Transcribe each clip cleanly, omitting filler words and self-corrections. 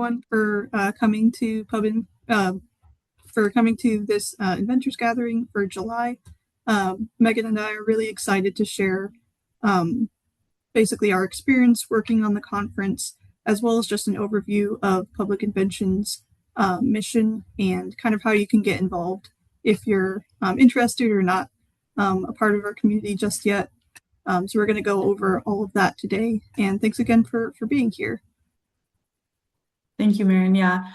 everyone for coming to this Inventors gathering for July. Megan and I are really excited to share basically our experience working on the conference, as well as just an overview of Public Invention's mission and kind of how you can get involved if you're interested or not a part of our community just yet. So we're going to go over all of that today. And thanks again for being here. Thank you, Mairin. Yeah.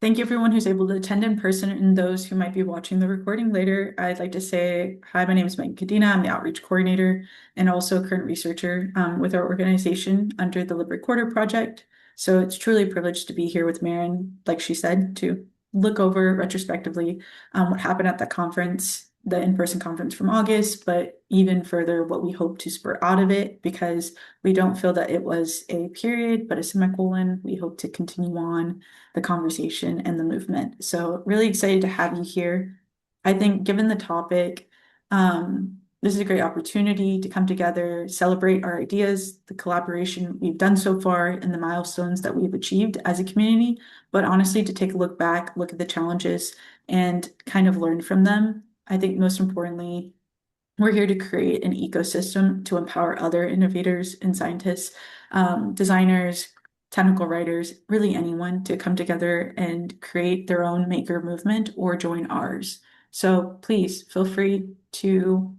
Thank you everyone who's able to attend in person and those who might be watching the recording later. I'd like to say, hi, my name is Megan Cadena. I'm the outreach coordinator and also a current researcher with our organization under the Live Recorder project. So it's truly a privilege to be here with Mairin, like she said, to look over retrospectively what happened at the conference, the in-person conference from August, but even further what we hope to spur out of it, because we don't feel that it was a period, but a semicolon. We hope to continue on the conversation and the movement. So really excited to have you here. I think given the topic, this is a great opportunity to come together, celebrate our ideas, the collaboration we've done so far, and the milestones that we've achieved as a community, but honestly to take a look back, look at the challenges, and kind of learn from them. I think most importantly, we're here to create an ecosystem to empower other innovators and scientists, designers, technical writers, really anyone to come together and create their own maker movement or join ours. So please feel free to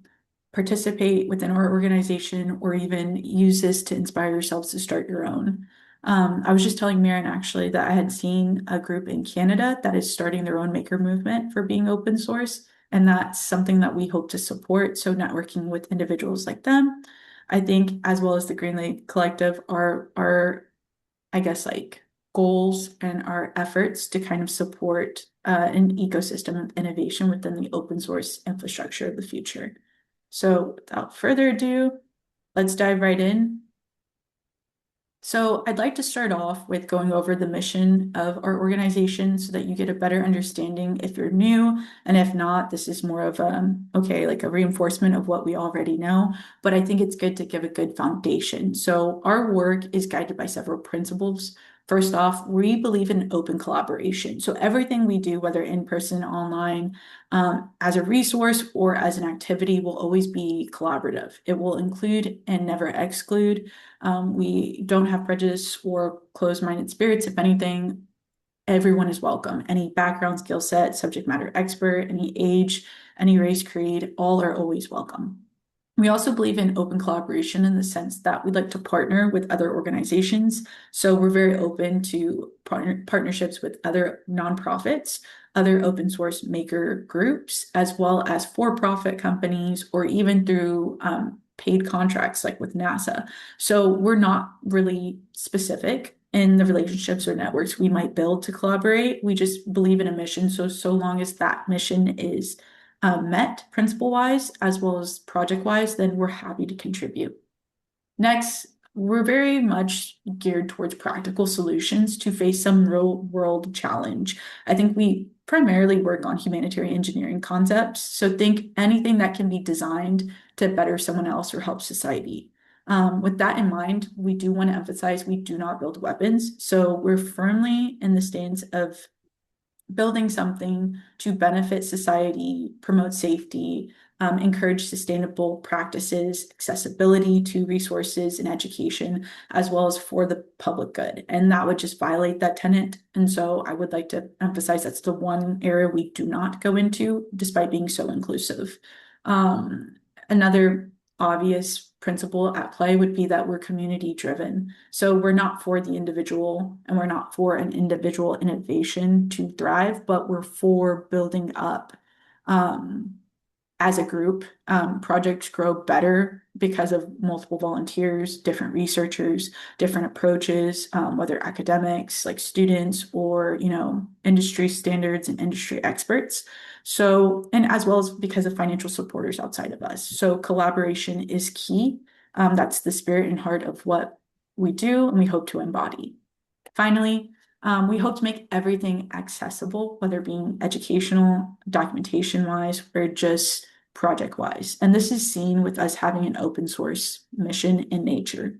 participate within our organization or even use this to inspire yourselves to start your own. I was just telling Mairin actually that I had seen a group in Canada that is starting their own maker movement for being open source. And that's something that we hope to support. So networking with individuals like them, I think, as well as the Green Lake Collective are I guess, like goals and our efforts to kind of support an ecosystem of innovation within the open source infrastructure of the future. So without further ado, let's dive right in. So I'd like to start off with going over the mission of our organization so that you get a better understanding if you're new, and if not, this is more of like a reinforcement of what we already know, but I think it's good to give a good foundation. So our work is guided by several principles. First off, we believe in open collaboration. So everything we do, whether in person, online, as a resource or as an activity, will always be collaborative. It will include and never exclude. We don't have prejudice or closed-minded spirits. If anything, everyone is welcome. Any background, skill set, subject matter expert, any age, any race, creed, all are always welcome. We also believe in open collaboration in the sense that we'd like to partner with other organizations. So we're very open to partnerships with other nonprofits, other open source maker groups, as well as for-profit companies, or even through paid contracts like with NASA. So we're not really specific in the relationships or networks we might build to collaborate. We just believe in a mission. So long as that mission is met principle-wise as well as project-wise, then we're happy to contribute. Next, we're very much geared towards practical solutions to face some real-world challenge. I think we primarily work on humanitarian engineering concepts, so think anything that can be designed to better someone else or help society. With that in mind, we do want to emphasize we do not build weapons, so we're firmly in the stance of building something to benefit society, promote safety, encourage sustainable practices, accessibility to resources and education, as well as for the public good. And that would just violate that tenet. And so I would like to emphasize that's the one area we do not go into, despite being so inclusive. Another obvious principle at play would be that we're community driven. So we're not for the individual and we're not for an individual innovation to thrive, but we're for building up as a group. Projects grow better because of multiple volunteers, different researchers, different approaches, whether academics like students or, industry standards and industry experts. So, and as well as because of financial supporters outside of us. So collaboration is key. That's the spirit and heart of what we do and we hope to embody. Finally, we hope to make everything accessible, whether being educational, documentation-wise, or just project-wise. And this is seen with us having an open source mission in nature.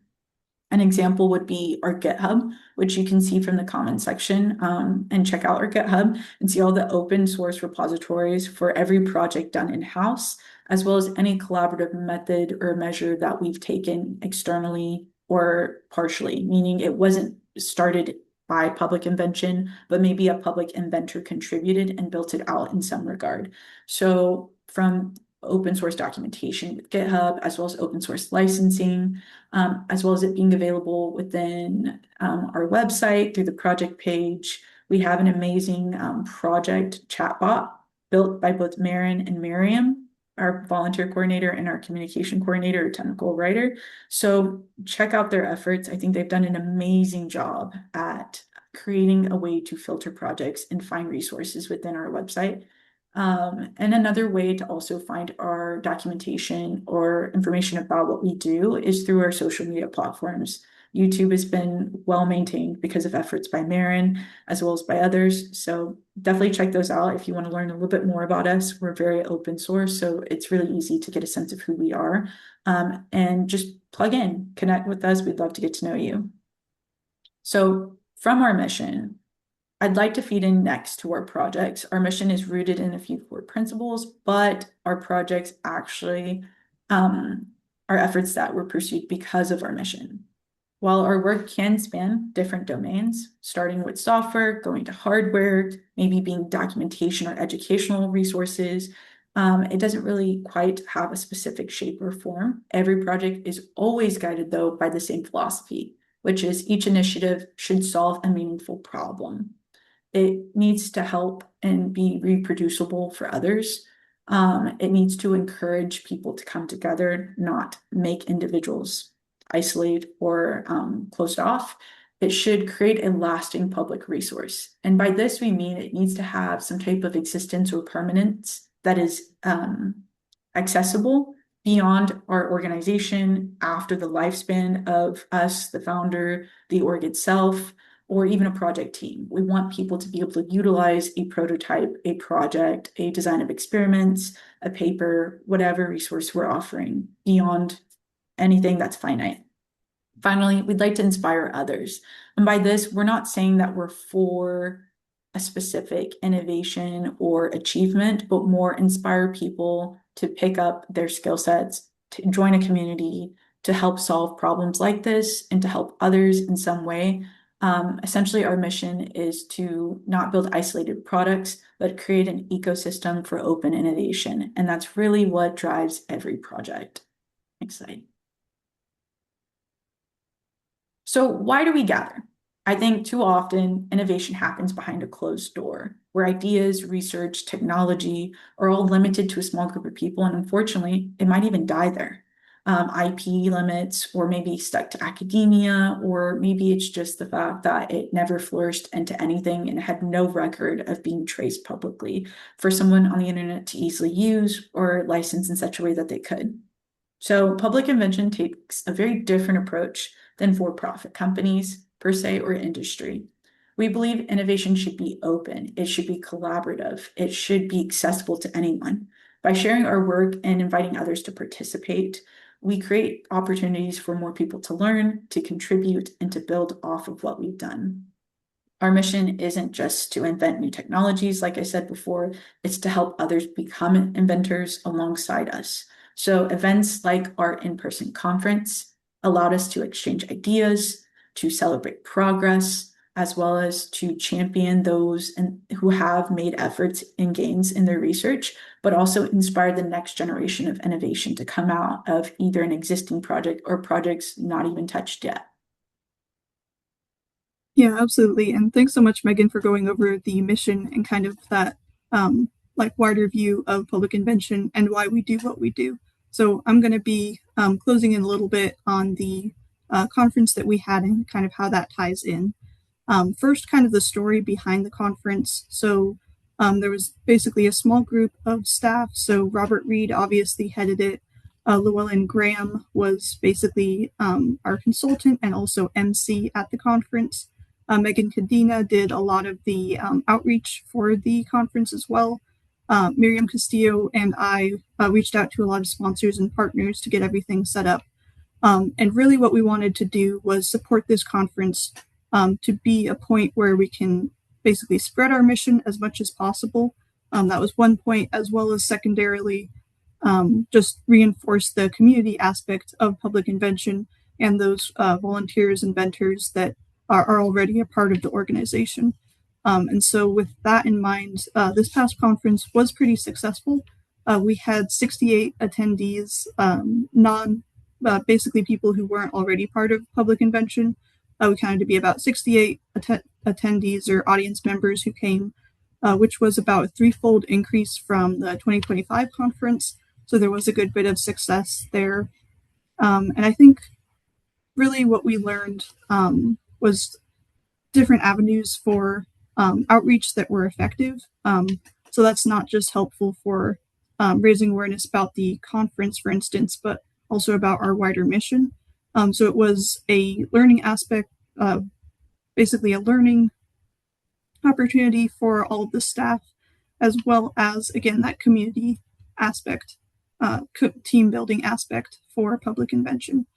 An example would be our GitHub, which you can see from the comment section, and check out our GitHub and see all the open source repositories for every project done in-house, as well as any collaborative method or measure that we've taken externally or partially, meaning it wasn't started by Public Invention, but maybe a public inventor contributed and built it out in some regard. So from open source documentation with GitHub, as well as open source licensing, as well as it being available within our website through the project page. We have an amazing project chatbot built by both Mairin and Miriam, our volunteer coordinator and our communication coordinator, or technical writer. So check out their efforts. I think they've done an amazing job at creating a way to filter projects and find resources within our website. And another way to also find our documentation or information about what we do is through our social media platforms. YouTube has been well maintained because of efforts by Mairin as well as by others. So definitely check those out if you want to learn a little bit more about us. We're very open source, so it's really easy to get a sense of who we are. And just plug in, connect with us. We'd love to get to know you. So from our mission, I'd like to feed in next to our projects. Our mission is rooted in a few core principles, but our projects actually are efforts that were pursued because of our mission. While our work can span different domains, starting with software, going to hardware, maybe being documentation or educational resources, it doesn't really quite have a specific shape or form. Every project is always guided, though, by the same philosophy, which is each initiative should solve a meaningful problem. It needs to help and be reproducible for others. It needs to encourage people to come together, not make individuals isolate or closed off. It should create a lasting public resource. And by this, we mean it needs to have some type of existence or permanence that is accessible beyond our organization, after the lifespan of us, the founder, the org itself, or even a project team. We want people to be able to utilize a prototype, a project, a design of experiments, a paper, whatever resource we're offering beyond anything that's finite. Finally, we'd like to inspire others. And by this, we're not saying that we're for a specific innovation or achievement, but more inspire people to pick up their skill sets, to join a community, to help solve problems like this, and to help others in some way. Essentially, our mission is to not build isolated products, but create an ecosystem for open innovation. And that's really what drives every project. Next slide. So why do we gather? I think too often innovation happens behind a closed door, where ideas, research, technology are all limited to a small group of people. And unfortunately, it might even die there. IP limits, or maybe stuck to academia, or maybe it's just the fact that it never flourished into anything and had no record of being traced publicly for someone on the internet to easily use or license in such a way that they could. So Public Invention takes a very different approach than for-profit companies per se or industry. We believe innovation should be open, it should be collaborative, it should be accessible to anyone. By sharing our work and inviting others to participate, we create opportunities for more people to learn, to contribute, and to build off of what we've done. Our mission isn't just to invent new technologies, like I said before, it's to help others become inventors alongside us. So events like our in-person conference allowed us to exchange ideas, to celebrate progress, as well as to champion those who have made efforts and gains in their research, but also inspire the next generation of innovation to come out of either an existing project or projects not even touched yet. Yeah, absolutely. And thanks so much, Megan, for going over the mission and kind of that wider view of Public Invention and why we do what we do. So I'm going to be closing in a little bit on the conference that we had and kind of how that ties in. First, kind of the story behind the conference. So there was basically a small group of staff. So Robert Reed obviously headed it. Llewellyn Graham was basically our consultant and also MC at the conference. Megan Cadena did a lot of the outreach for the conference as well. Miriam Castillo and I reached out to a lot of sponsors and partners to get everything set up. And really what we wanted to do was support this conference to be a point where we can basically spread our mission as much as possible. That was one point, as well as secondarily, just reinforce the community aspect of public invention and those volunteers, inventors that are already a part of the organization. And so with that in mind, this past conference was pretty successful. We had 68 attendees, basically people who weren't already part of Public Invention. We counted to be about 68 attendees or audience members who came, which was about a threefold increase from the 2025 conference. So there was a good bit of success there. And I think really what we learned was different avenues for outreach that were effective. So that's not just helpful for raising awareness about the conference, for instance, but also about our wider mission. So it was a learning aspect, basically a learning opportunity for all of the staff, as well as, again, that community aspect, team building aspect for Public Invention.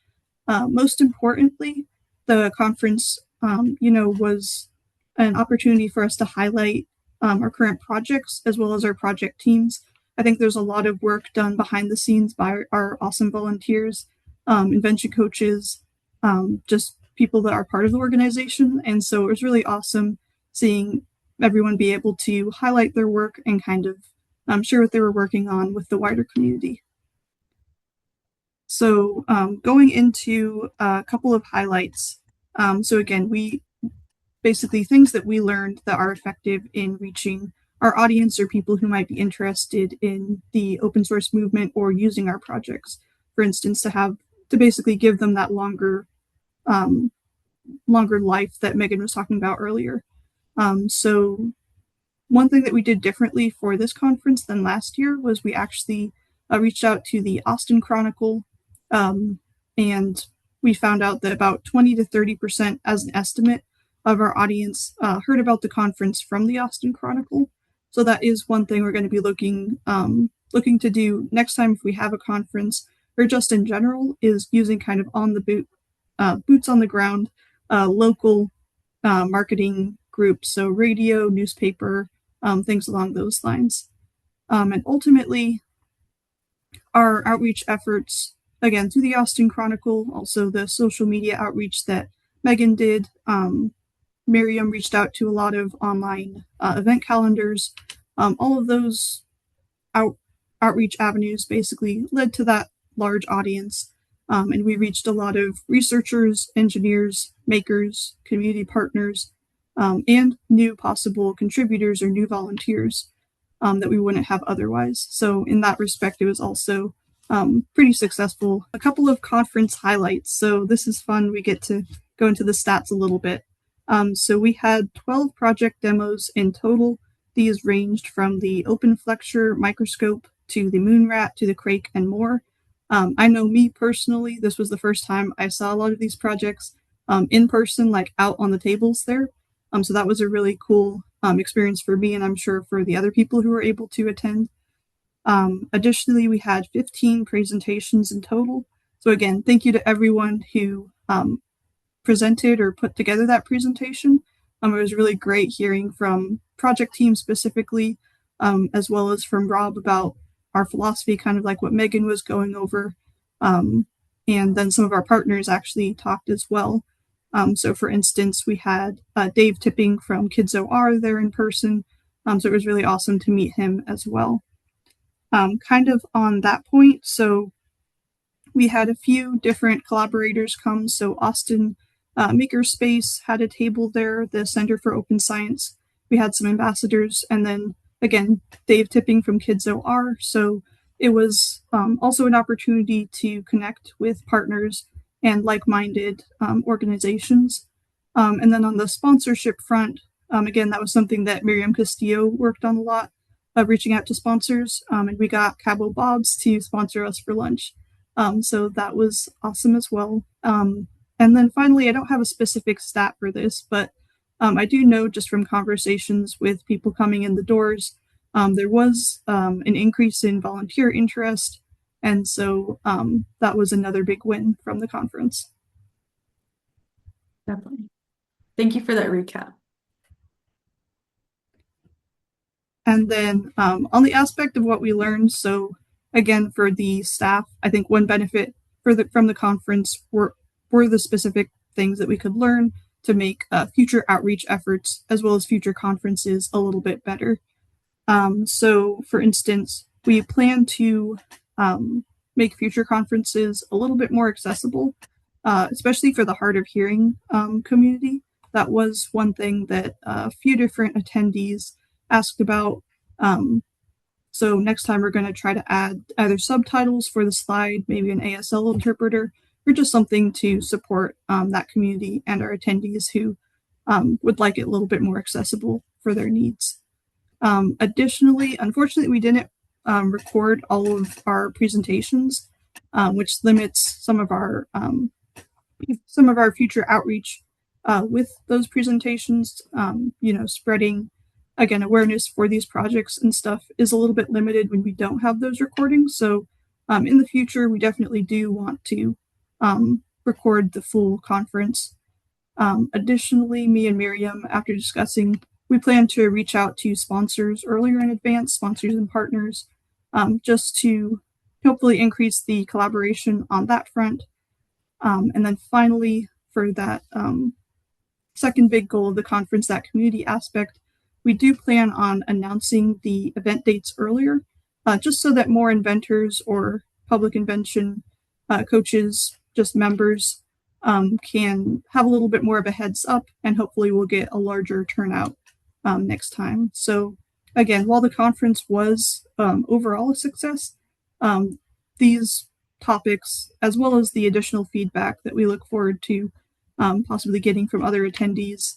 Most importantly, the conference, was an opportunity for us to highlight our current projects as well as our project teams. I think there's a lot of work done behind the scenes by our awesome volunteers, invention coaches, just people that are part of the organization. And so it was really awesome seeing everyone be able to highlight their work and kind of share what they were working on with the wider community. So going into a couple of highlights. So again, we basically things that we learned that are effective in reaching our audience or people who might be interested in the open source movement or using our projects. For instance, to basically give them that longer life that Megan was talking about earlier. So one thing that we did differently for this conference than last year was we actually reached out to the Austin Chronicle, and we found out that about 20 to 30% as an estimate of our audience heard about the conference from the Austin Chronicle. So that is one thing we're going to be looking to do next time if we have a conference, or just in general, is using kind of on the boots on the ground, local marketing groups, so radio, newspaper, things along those lines. And ultimately, our outreach efforts, again, through the Austin Chronicle, also the social media outreach that Megan did. Miriam reached out to a lot of online event calendars. All of those outreach avenues basically led to that large audience. And we reached a lot of researchers, engineers, makers, community partners, and new possible contributors or new volunteers that we wouldn't have otherwise. So in that respect, it was also pretty successful. A couple of conference highlights. So this is fun. We get to go into the stats a little bit. So we had 12 project demos in total. These ranged from the OpenFlexure microscope to the Moonrat to the Crake and more. I know me personally, this was the first time I saw a lot of these projects in person, like out on the tables there. So that was a really cool experience for me, and I'm sure for the other people who were able to attend. Additionally, we had 15 presentations in total. So again, thank you to everyone who presented or put together that presentation. It was really great hearing from project teams specifically, as well as from Rob about our philosophy, kind of like what Megan was going over. And then some of our partners actually talked as well. So for instance, we had Dave Tipping from KidsOR there in person. So it was really awesome to meet him as well. Kind of on that point, so we had a few different collaborators come. So Austin Makerspace had a table there, the Center for Open Science. We had some ambassadors, and then again, Dave Tipping from KidsOR. So it was also an opportunity to connect with partners and like-minded organizations. And then on the sponsorship front, again, that was something that Miriam Castillo worked on a lot, reaching out to sponsors. And we got Cabo Bob's to sponsor us for lunch. So that was awesome as well. And then finally, I don't have a specific stat for this, but I do know just from conversations with people coming in the doors, there was an increase in volunteer interest. And so that was another big win from the conference. Definitely. Thank you for that recap. And then on the aspect of what we learned, so again, for the staff, I think one benefit from the conference were the specific things that we could learn to make future outreach efforts as well as future conferences a little bit better. So, for instance, we plan to make future conferences a little bit more accessible, especially for the hard of hearing community. That was one thing that a few different attendees asked about. So next time we're going to try to add either subtitles for the slide, maybe an ASL interpreter, or just something to support that community and our attendees who would like it a little bit more accessible for their needs. Additionally, unfortunately, we didn't record all of our presentations, which limits some of our future outreach with those presentations. Spreading again awareness for these projects and stuff is a little bit limited when we don't have those recordings. So in the future, we definitely do want to record the full conference. Additionally, me and Miriam, after discussing, we plan to reach out to sponsors earlier in advance, sponsors and partners, just to hopefully increase the collaboration on that front. And then finally, for that second big goal of the conference, that community aspect, we do plan on announcing the event dates earlier, just so that more inventors or public invention coaches, just members, can have a little bit more of a heads up, and hopefully we'll get a larger turnout next time. So again, while the conference was overall a success, these topics, as well as the additional feedback that we look forward to possibly getting from other attendees,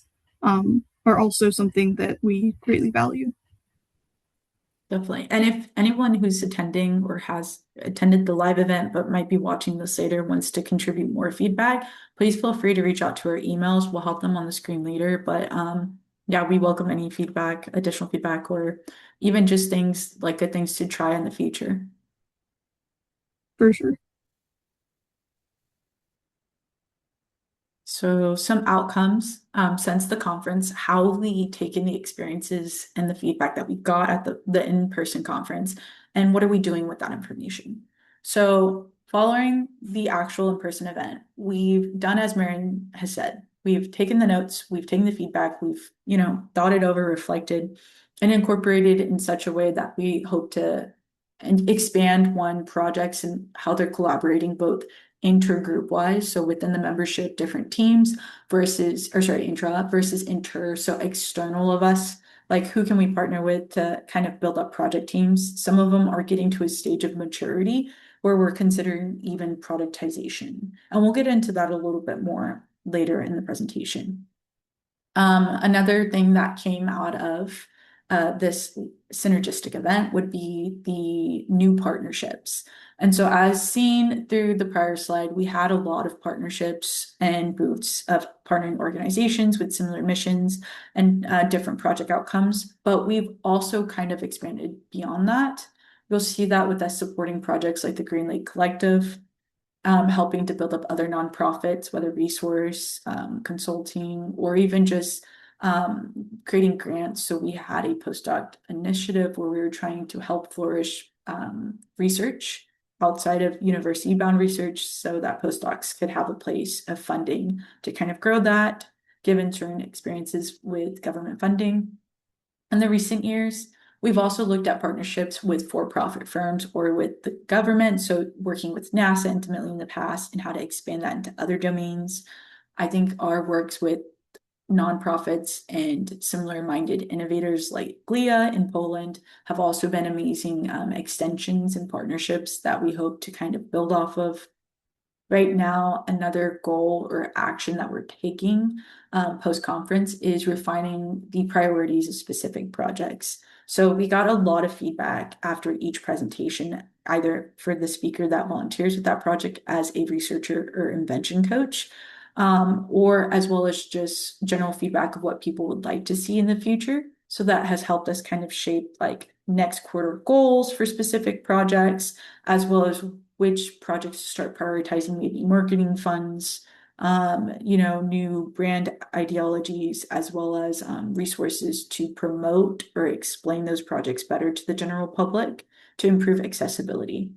are also something that we greatly value. Definitely. And if anyone who's attending or has attended the live event but might be watching this later wants to contribute more feedback, please feel free to reach out to our emails. We'll help them on the screen later. But yeah, we welcome any feedback, additional feedback, or even just things like good things to try in the future. For sure. So some outcomes since the conference, how have we taken the experiences and the feedback that we got at the in-person conference, and what are we doing with that information? So following the actual in-person event, we've done as Mairin has said. We've taken the notes, we've taken the feedback, we've thought it over, reflected, and incorporated it in such a way that we hope to expand projects and how they're collaborating both intergroup wise, so within the membership, different teams intra versus inter, so external of us, like who can we partner with to kind of build up project teams. Some of them are getting to a stage of maturity where we're considering even productization, and we'll get into that a little bit more later in the presentation. Another thing that came out of this synergistic event would be the new partnerships. And so as seen through the prior slide, we had a lot of partnerships and booths of partnering organizations with similar missions and different project outcomes, but we've also kind of expanded beyond that. You'll see that with us supporting projects like the Green Lake Collective, helping to build up other nonprofits, whether resource, consulting, or even just creating grants. So we had a postdoc initiative where we were trying to help flourish research outside of university-bound research so that postdocs could have a place of funding to kind of grow that, given certain experiences with government funding. In the recent years, we've also looked at partnerships with for-profit firms or with the government, so working with NASA intimately in the past and how to expand that into other domains. I think our works with nonprofits and similar-minded innovators like GLIA in Poland have also been amazing extensions and partnerships that we hope to kind of build off of. Right now, another goal or action that we're taking post-conference is refining the priorities of specific projects. So we got a lot of feedback after each presentation, either for the speaker that volunteers with that project as a researcher or invention coach, or as well as just general feedback of what people would like to see in the future. So that has helped us kind of shape like next quarter goals for specific projects, as well as which projects to start prioritizing, maybe marketing funds, new brand ideologies, as well as resources to promote or explain those projects better to the general public to improve accessibility.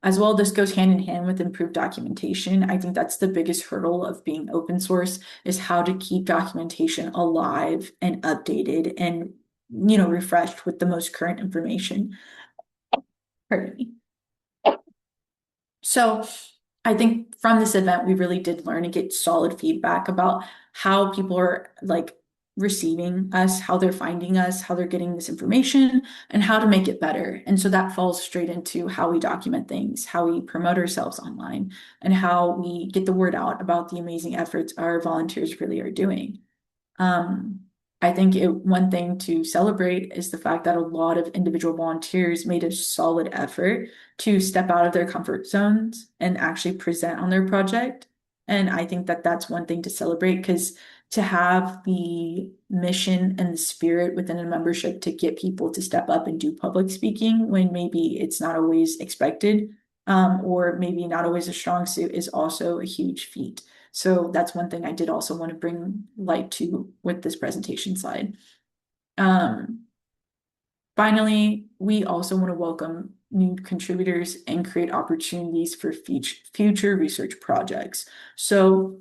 As well, this goes hand in hand with improved documentation. I think that's the biggest hurdle of being open source is how to keep documentation alive and updated and, refreshed with the most current information. Pardon me. So I think from this event, we really did learn and get solid feedback about how people are like receiving us, how they're finding us, how they're getting this information, and how to make it better. And so that falls straight into how we document things, how we promote ourselves online, and how we get the word out about the amazing efforts our volunteers really are doing. Um, I think one thing to celebrate is the fact that a lot of individual volunteers made a solid effort to step out of their comfort zones and actually present on their project. And I think that that's one thing to celebrate because to have the mission and the spirit within a membership to get people to step up and do public speaking when maybe it's not always expected, or maybe not always a strong suit is also a huge feat. So that's one thing I did also want to bring light to with this presentation slide. Finally, we also want to welcome new contributors and create opportunities for future research projects. So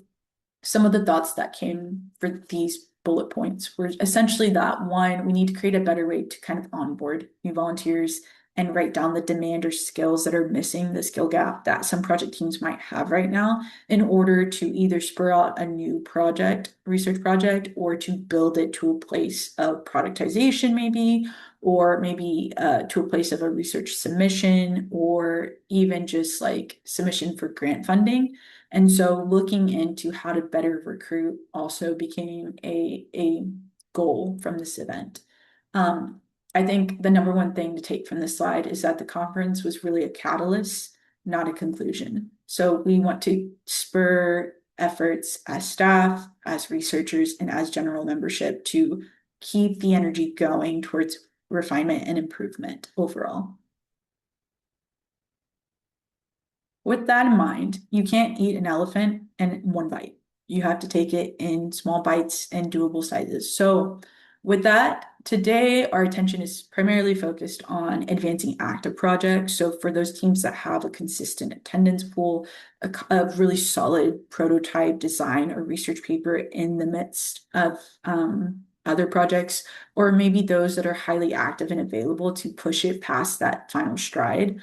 some of the thoughts that came for these bullet points were essentially that one, we need to create a better way to kind of onboard new volunteers and write down the demand or skills that are missing, the skill gap that some project teams might have right now in order to either spur out a new project, research project, or to build it to a place of productization maybe, or maybe to a place of a research submission, or even just like submission for grant funding. And so looking into how to better recruit also became a goal from this event. I think the number one thing to take from this slide is that the conference was really a catalyst, not a conclusion. So we want to spur efforts as staff, as researchers, and as general membership to keep the energy going towards refinement and improvement overall. With that in mind, you can't eat an elephant in one bite. You have to take it in small bites and doable sizes. So with that, today our attention is primarily focused on advancing active projects. So for those teams that have a consistent attendance pool, a really solid prototype design or research paper in the midst of other projects, or maybe those that are highly active and available to push it past that final stride.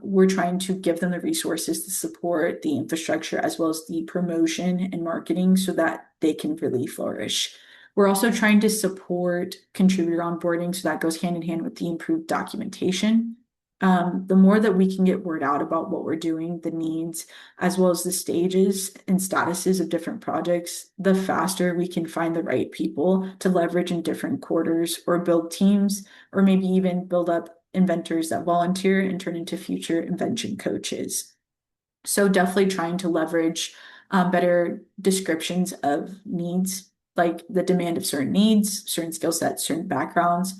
We're trying to give them the resources to support the infrastructure as well as the promotion and marketing so that they can really flourish. We're also trying to support contributor onboarding, so that goes hand in hand with the improved documentation. The more that we can get word out about what we're doing, the needs, as well as the stages and statuses of different projects, the faster we can find the right people to leverage in different quarters or build teams, or maybe even build up inventors that volunteer and turn into future invention coaches. So definitely trying to leverage better descriptions of needs, like the demand of certain needs, certain skill sets, certain backgrounds,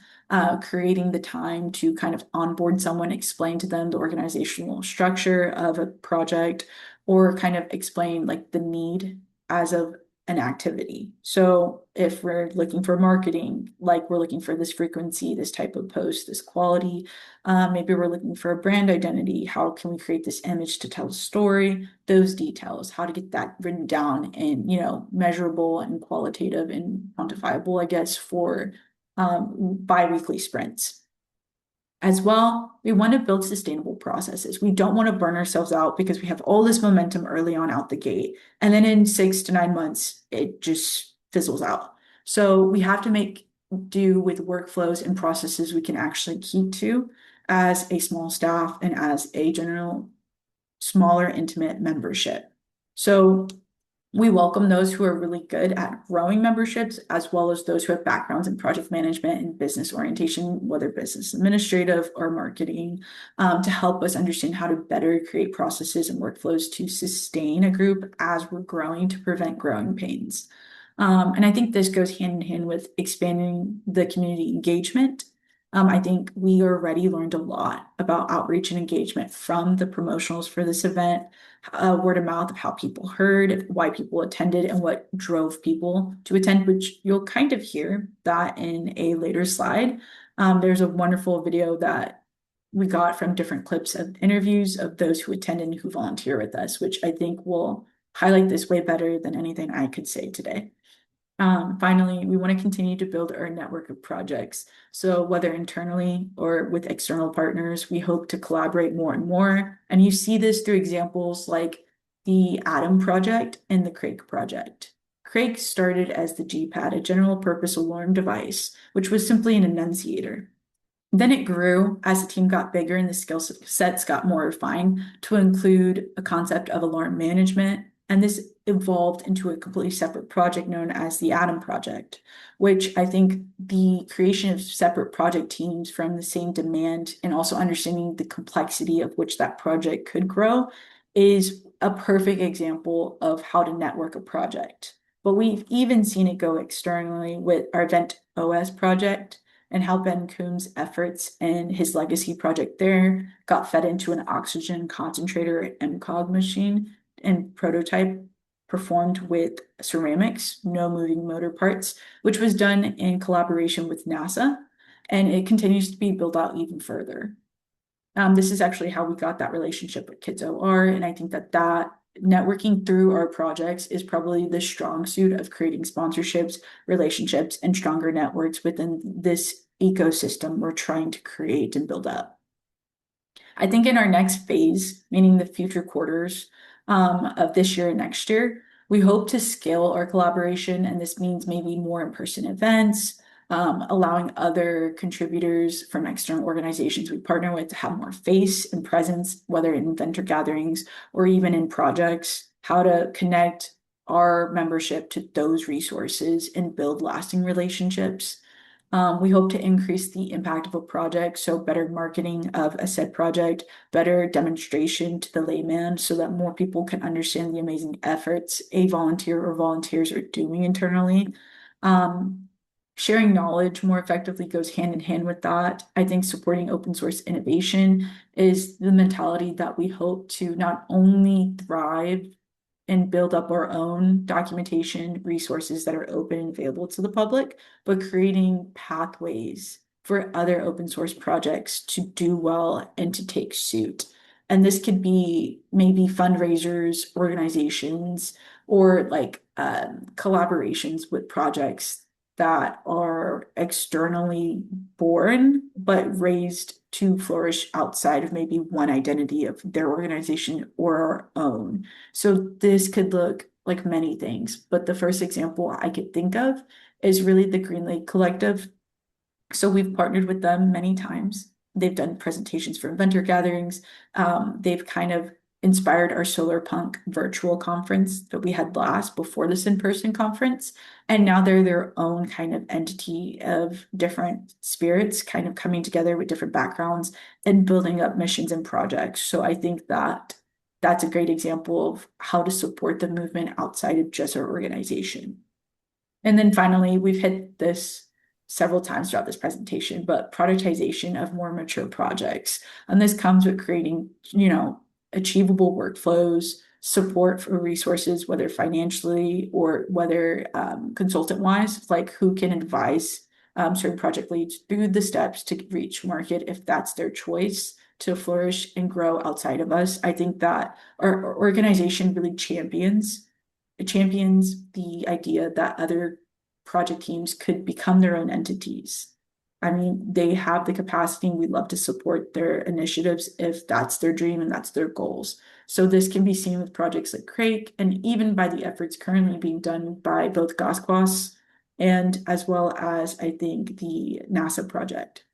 creating the time to kind of onboard someone, explain to them the organizational structure of a project, or kind of explain like the need as of an activity. So if we're looking for marketing, like we're looking for this frequency, this type of post, this quality, maybe we're looking for a brand identity. How can we create this image to tell a story? Those details, how to get that written down and, measurable and qualitative and quantifiable, I guess, for bi-weekly sprints. As well, we want to build sustainable processes. We don't want to burn ourselves out because we have all this momentum early on out the gate. And then in 6 to 9 months, it just fizzles out. So we have to make do with workflows and processes we can actually keep to as a small staff and as a general smaller intimate membership. So we welcome those who are really good at growing memberships, as well as those who have backgrounds in project management and business orientation, whether business administrative or marketing, to help us understand how to better create processes and workflows to sustain a group as we're growing to prevent growing pains. And I think this goes hand in hand with expanding the community engagement. I think we already learned a lot about outreach and engagement from the promotionals for this event, word of mouth of how people heard, why people attended, and what drove people to attend, which you'll kind of hear that in a later slide. There's a wonderful video that we got from different clips of interviews of those who attended and who volunteer with us, which I think will highlight this way better than anything I could say today. Finally, we want to continue to build our network of projects. So whether internally or with external partners, we hope to collaborate more and more. And you see this through examples like the Atom project and the Crake project. Crake started as the GPAD, a general purpose alarm device, which was simply an annunciator. Then it grew as the team got bigger and the skill sets got more refined to include a concept of alarm management. And this evolved into a completely separate project known as the Atom Project, which I think the creation of separate project teams from the same demand and also understanding the complexity of which that project could grow is a perfect example of how to network a project. But we've even seen it go externally with our Event OS project and how Ben Coombs' efforts and his legacy project there got fed into an oxygen concentrator MCOG machine and prototype performed with ceramics, no moving motor parts, which was done in collaboration with NASA, and it continues to be built out even further. This is actually how we got that relationship with Kids OR, and I think that networking through our projects is probably the strong suit of creating sponsorships, relationships, and stronger networks within this ecosystem we're trying to create and build up. I think in our next phase, meaning the future quarters of this year and next year, we hope to scale our collaboration, and this means maybe more in-person events, allowing other contributors from external organizations we partner with to have more face and presence, whether in inventor gatherings or even in projects, how to connect our membership to those resources and build lasting relationships. We hope to increase the impact of a project, so better marketing of a said project, better demonstration to the layman so that more people can understand the amazing efforts a volunteer or volunteers are doing internally. Sharing knowledge more effectively goes hand in hand with that. I think supporting open source innovation is the mentality that we hope to not only thrive and build up our own documentation resources that are open and available to the public, but creating pathways for other open source projects to do well and to take suit. And this could be maybe fundraisers, organizations, or like collaborations with projects that are externally born, but raised to flourish outside of maybe one identity of their organization or our own. So this could look like many things, but the first example I could think of is really the Green Lake Collective. So we've partnered with them many times. They've done presentations for inventor gatherings. They've kind of inspired our Solar Punk virtual conference that we had last before this in-person conference. And now they're their own kind of entity of different spirits kind of coming together with different backgrounds and building up missions and projects. So I think that that's a great example of how to support the movement outside of just our organization. And then finally, we've hit this several times throughout this presentation, but productization of more mature projects. And this comes with creating, achievable workflows, support for resources, whether financially or whether consultant-wise, like who can advise certain project leads through the steps to reach market if that's their choice to flourish and grow outside of us. I think that our organization really champions the idea that other project teams could become their own entities. I mean, they have the capacity and we'd love to support their initiatives if that's their dream and that's their goals. So this can be seen with projects like Crake and even by the efforts currently being done by both GOSQUAS and as well as, I think, the NASA project.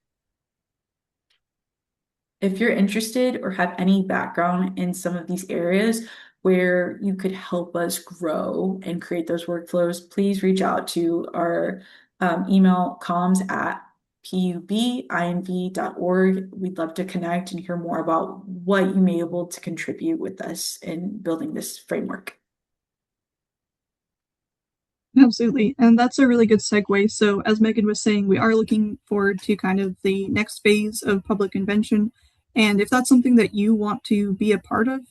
If you're interested or have any background in some of these areas where you could help us grow and create those workflows, please reach out to our email comms@pubinv.org. We'd love to connect and hear more about what you may be able to contribute with us in building this framework. Absolutely. And that's a really good segue. So, as Megan was saying, we are looking forward to kind of the next phase of public invention. And if that's something that you want to be a part of,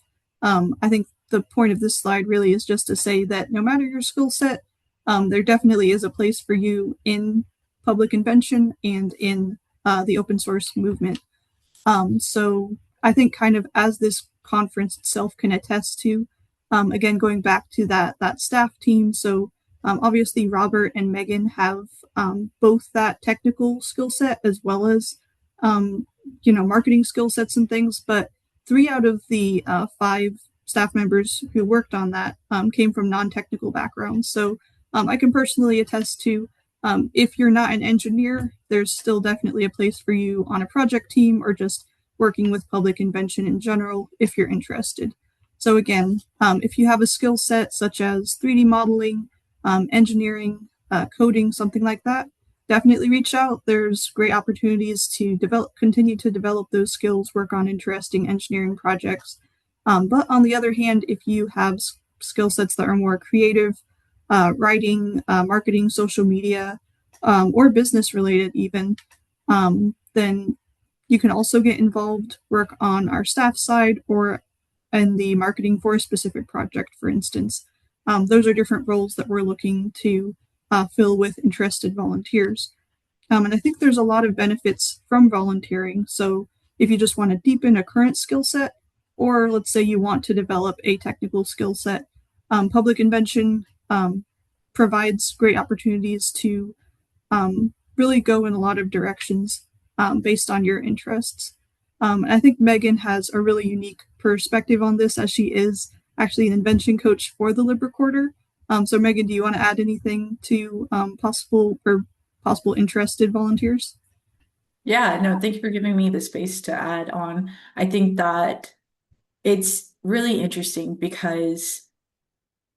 I think the point of this slide really is just to say that no matter your skill set, there definitely is a place for you in public invention and in the open source movement. So I think kind of as this conference itself can attest to, again, going back to that staff team. So obviously Robert and Megan have both that technical skill set as well as, marketing skill sets and things. But 3 out of the 5 staff members who worked on that came from non-technical backgrounds. So I can personally attest to if you're not an engineer, there's still definitely a place for you on a project team or just working with public invention in general if you're interested. So again, if you have a skill set such as 3D modeling, engineering, coding, something like that, definitely reach out. There's great opportunities to continue to develop those skills, work on interesting engineering projects. But on the other hand, if you have skill sets that are more creative, writing, marketing, social media, or business related even, then you can also get involved, work on our staff side or in the marketing for a specific project, for instance. Those are different roles that we're looking to fill with interested volunteers. And I think there's a lot of benefits from volunteering. So if you just want to deepen a current skill set, or let's say you want to develop a technical skill set, public invention provides great opportunities to really go in a lot of directions based on your interests. I think Megan has a really unique perspective on this as she is actually an invention coach for the LibRecorder. So Megan, do you want to add anything to possible interested volunteers? Yeah, no, thank you for giving me the space to add on. I think that it's really interesting because,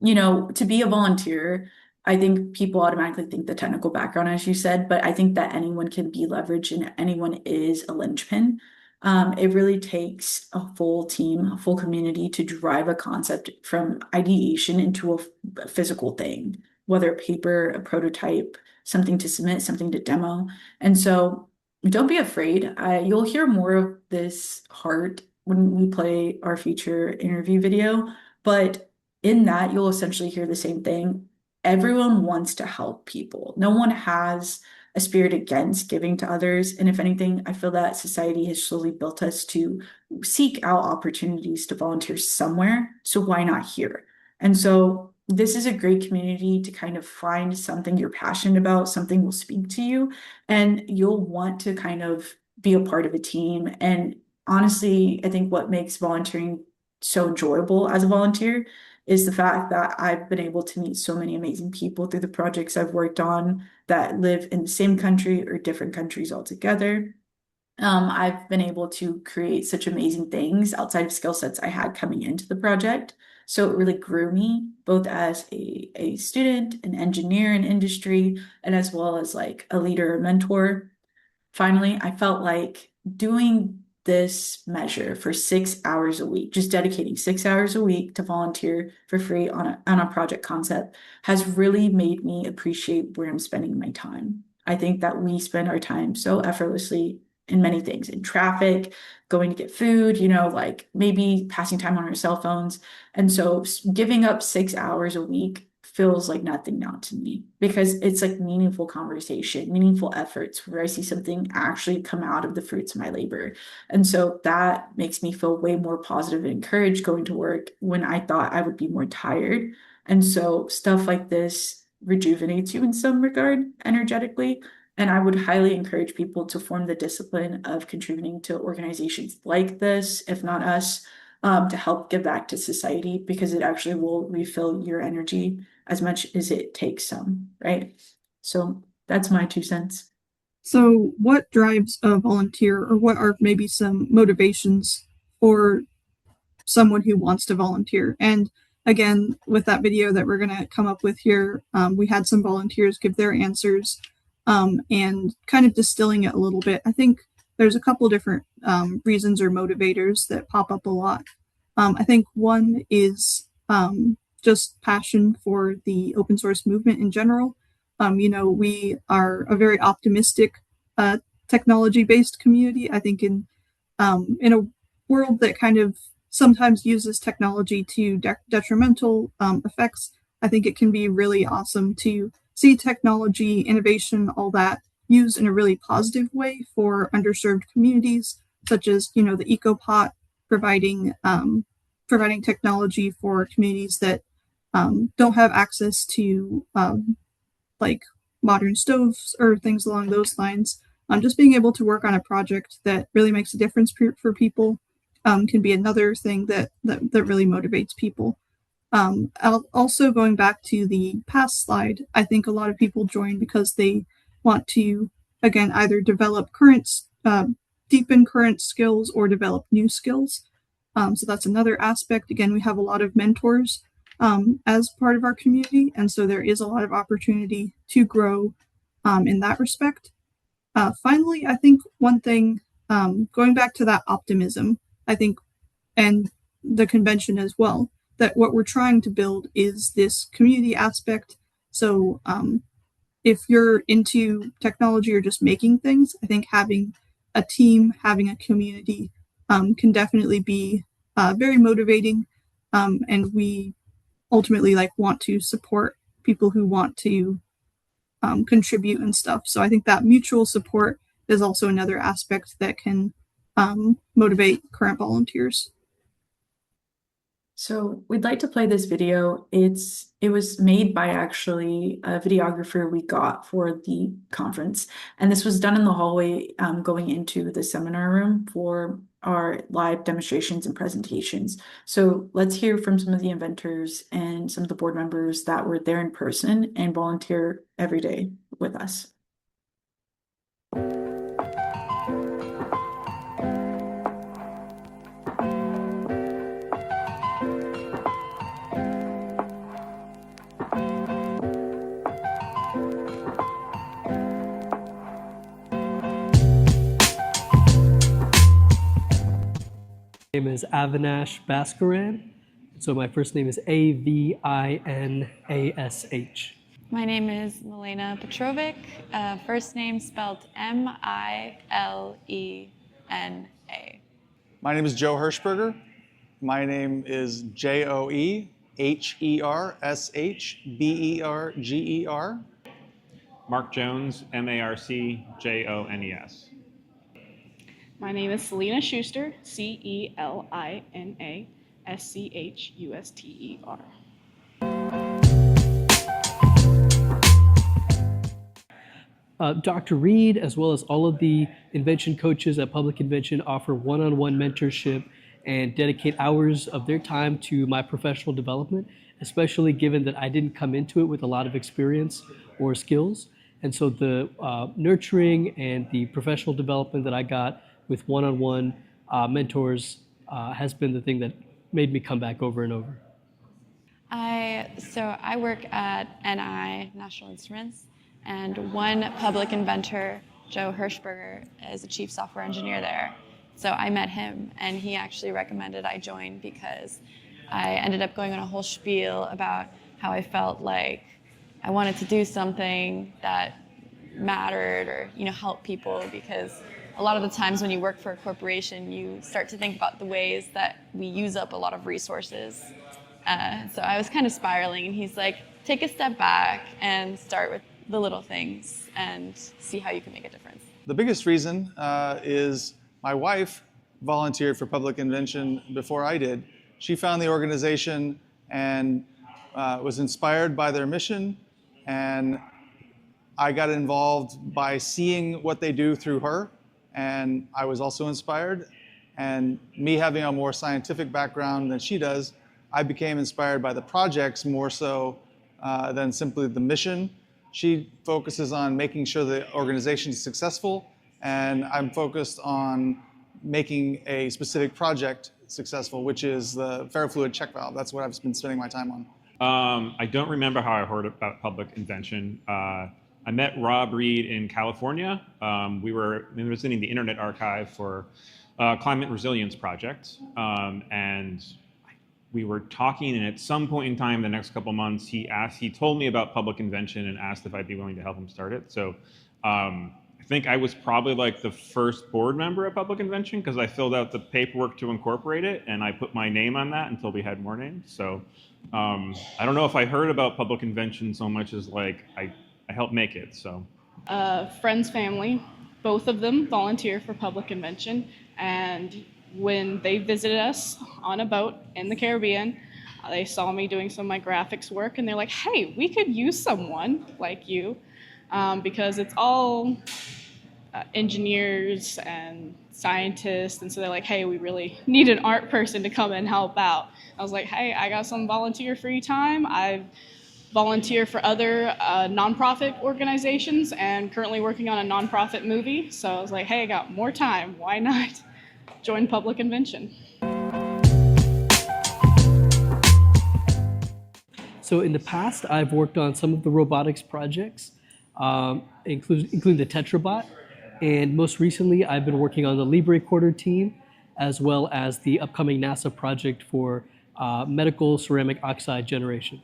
to be a volunteer, I think people automatically think the technical background, as you said, but I think that anyone can be leveraged and anyone is a linchpin. It really takes a full team, a full community to drive a concept from ideation into a physical thing, whether a paper, a prototype, something to submit, something to demo. And so don't be afraid. You'll hear more of this heart when we play our feature interview video, but in that, you'll essentially hear the same thing. Everyone wants to help people. No one has a spirit against giving to others. And if anything, I feel that society has slowly built us to seek out opportunities to volunteer somewhere. So why not here? And so this is a great community to kind of find something you're passionate about, something will speak to you, and you'll want to kind of be a part of a team. And honestly, I think what makes volunteering so enjoyable as a volunteer is the fact that I've been able to meet so many amazing people through the projects I've worked on that live in the same country or different countries altogether. I've been able to create such amazing things outside of skill sets I had coming into the project. So it really grew me both as a student, an engineer in industry, and as well as like a leader or mentor. Finally, I felt like doing this measure for 6 hours a week, just dedicating 6 hours a week to volunteer for free on a project concept has really made me appreciate where I'm spending my time. I think that we spend our time so effortlessly in many things, in traffic, going to get food, like maybe passing time on our cell phones. And so giving up 6 hours a week feels like nothing now to me because it's like meaningful conversation, meaningful efforts where I see something actually come out of the fruits of my labor. And so that makes me feel way more positive and encouraged going to work when I thought I would be more tired. And so stuff like this rejuvenates you in some regard energetically. And I would highly encourage people to form the discipline of contributing to organizations like this, if not us, to help give back to society because it actually will refill your energy as much as it takes some, right? So that's my 2 cents. So what drives a volunteer, or what are maybe some motivations for someone who wants to volunteer? And again, with that video that we're going to come up with here, we had some volunteers give their answers and kind of distilling it a little bit. I think there's a couple different reasons or motivators that pop up a lot. I think one is just passion for the open source movement in general. We are a very optimistic technology-based community. I think in a world that kind of sometimes uses technology to detrimental effects, I think it can be really awesome to see technology, innovation, all that used in a really positive way for underserved communities, such as the EcoPot providing technology for communities that don't have access to like modern stoves or things along those lines. Just being able to work on a project that really makes a difference for people can be another thing that really motivates people. Also, going back to the past slide, I think a lot of people join because they want to, again, either deepen current skills or develop new skills. So that's another aspect. Again, we have a lot of mentors as part of our community, and so there is a lot of opportunity to grow in that respect. Finally, I think one thing, going back to that optimism, I think, and the convention as well, that what we're trying to build is this community aspect. So if you're into technology or just making things, I think having a team, having a community can definitely be very motivating. And we ultimately want to support people who want to contribute and stuff. So I think that mutual support is also another aspect that can motivate current volunteers. So we'd like to play this video. It was made by actually a videographer we got for the conference, and this was done in the hallway going into the seminar room for our live demonstrations and presentations. So let's hear from some of the inventors and some of the board members that were there in person and volunteer every day with us. My name is Avinash Bhaskaran. So my first name is Avinash. My name is Milena Petrovic. First name spelled Milena. My name is Joe Hirschberger. My name is JoeHershberger. Mark Jones, Marcjones. My name is Selena Schuster, CELINASCHUSTER. Dr. Reed, as well as all of the invention coaches at Public Invention, offer one-on-one mentorship and dedicate hours of their time to my professional development, especially given that I didn't come into it with a lot of experience or skills. And so the nurturing and the professional development that I got with one-on-one mentors has been the thing that made me come back over and over. So I work at NI, National Instruments, and one public inventor, Joe Hirschberger, is a chief software engineer there. So I met him, and he actually recommended I join because I ended up going on a whole spiel about how I felt like I wanted to do something that mattered or help people, because a lot of the times when you work for a corporation, you start to think about the ways that we use up a lot of resources. So I was kind of spiraling, and he's like, take a step back and start with the little things and see how you can make a difference. The biggest reason is my wife volunteered for Public Invention before I did. She found the organization and was inspired by their mission, and I got involved by seeing what they do through her, and I was also inspired. And me having a more scientific background than she does, I became inspired by the projects more so than simply the mission. She focuses on making sure the organization is successful, and I'm focused on making a specific project successful, which is the ferrofluid check valve. That's what I've been spending my time on. I don't remember how I heard about Public Invention. I met Rob Reed in California. We were visiting the Internet Archive for Climate Resilience Project, and I we were talking, and at some point in time, the next couple months, he told me about Public Invention and asked if I'd be willing to help him start it. So I think I was probably like the first board member at Public Invention because I filled out the paperwork to incorporate it, and I put my name on that until we had more names. So I don't know if I heard about Public Invention so much as like I helped make it. So Friends, family, both of them volunteer for Public Invention, and when they visited us on a boat in the Caribbean, they saw me doing some of my graphics work, and they're like, hey, we could use someone like you, because it's all engineers and scientists, and so they're like, hey, we really need an art person to come and help out. I was like, hey, I got some volunteer free time. I volunteer for other nonprofit organizations and currently working on a nonprofit movie, so I was like, hey, I got more time, why not join Public Invention? So in the past, I've worked on some of the robotics projects, including the Tetrabot, and most recently, I've been working on the Libre Quarter team, as well as the upcoming NASA project for medical ceramic oxide generation.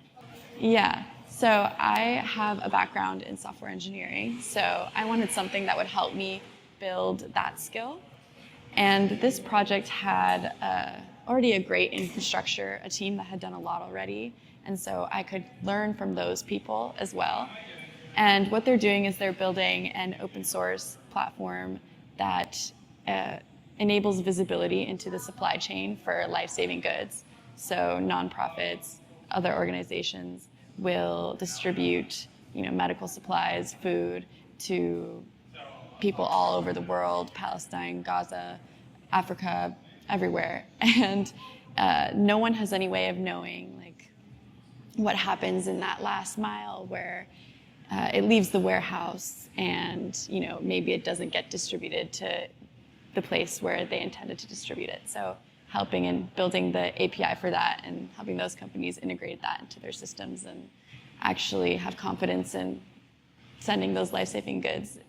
Yeah, so I have a background in software engineering, so I wanted something that would help me build that skill. And this project had already a great infrastructure, a team that had done a lot already, and so I could learn from those people as well. And what they're doing is they're building an open source platform that enables visibility into the supply chain for life-saving goods. So nonprofits, other organizations will distribute, medical supplies, food to people all over the world, Palestine, Gaza, Africa, everywhere. And no one has any way of knowing what happens in that last mile where it leaves the warehouse and maybe it doesn't get distributed to the place where they intended to distribute it. So helping and building the API for that and helping those companies integrate that into their systems and actually have confidence in sending those life-saving goods.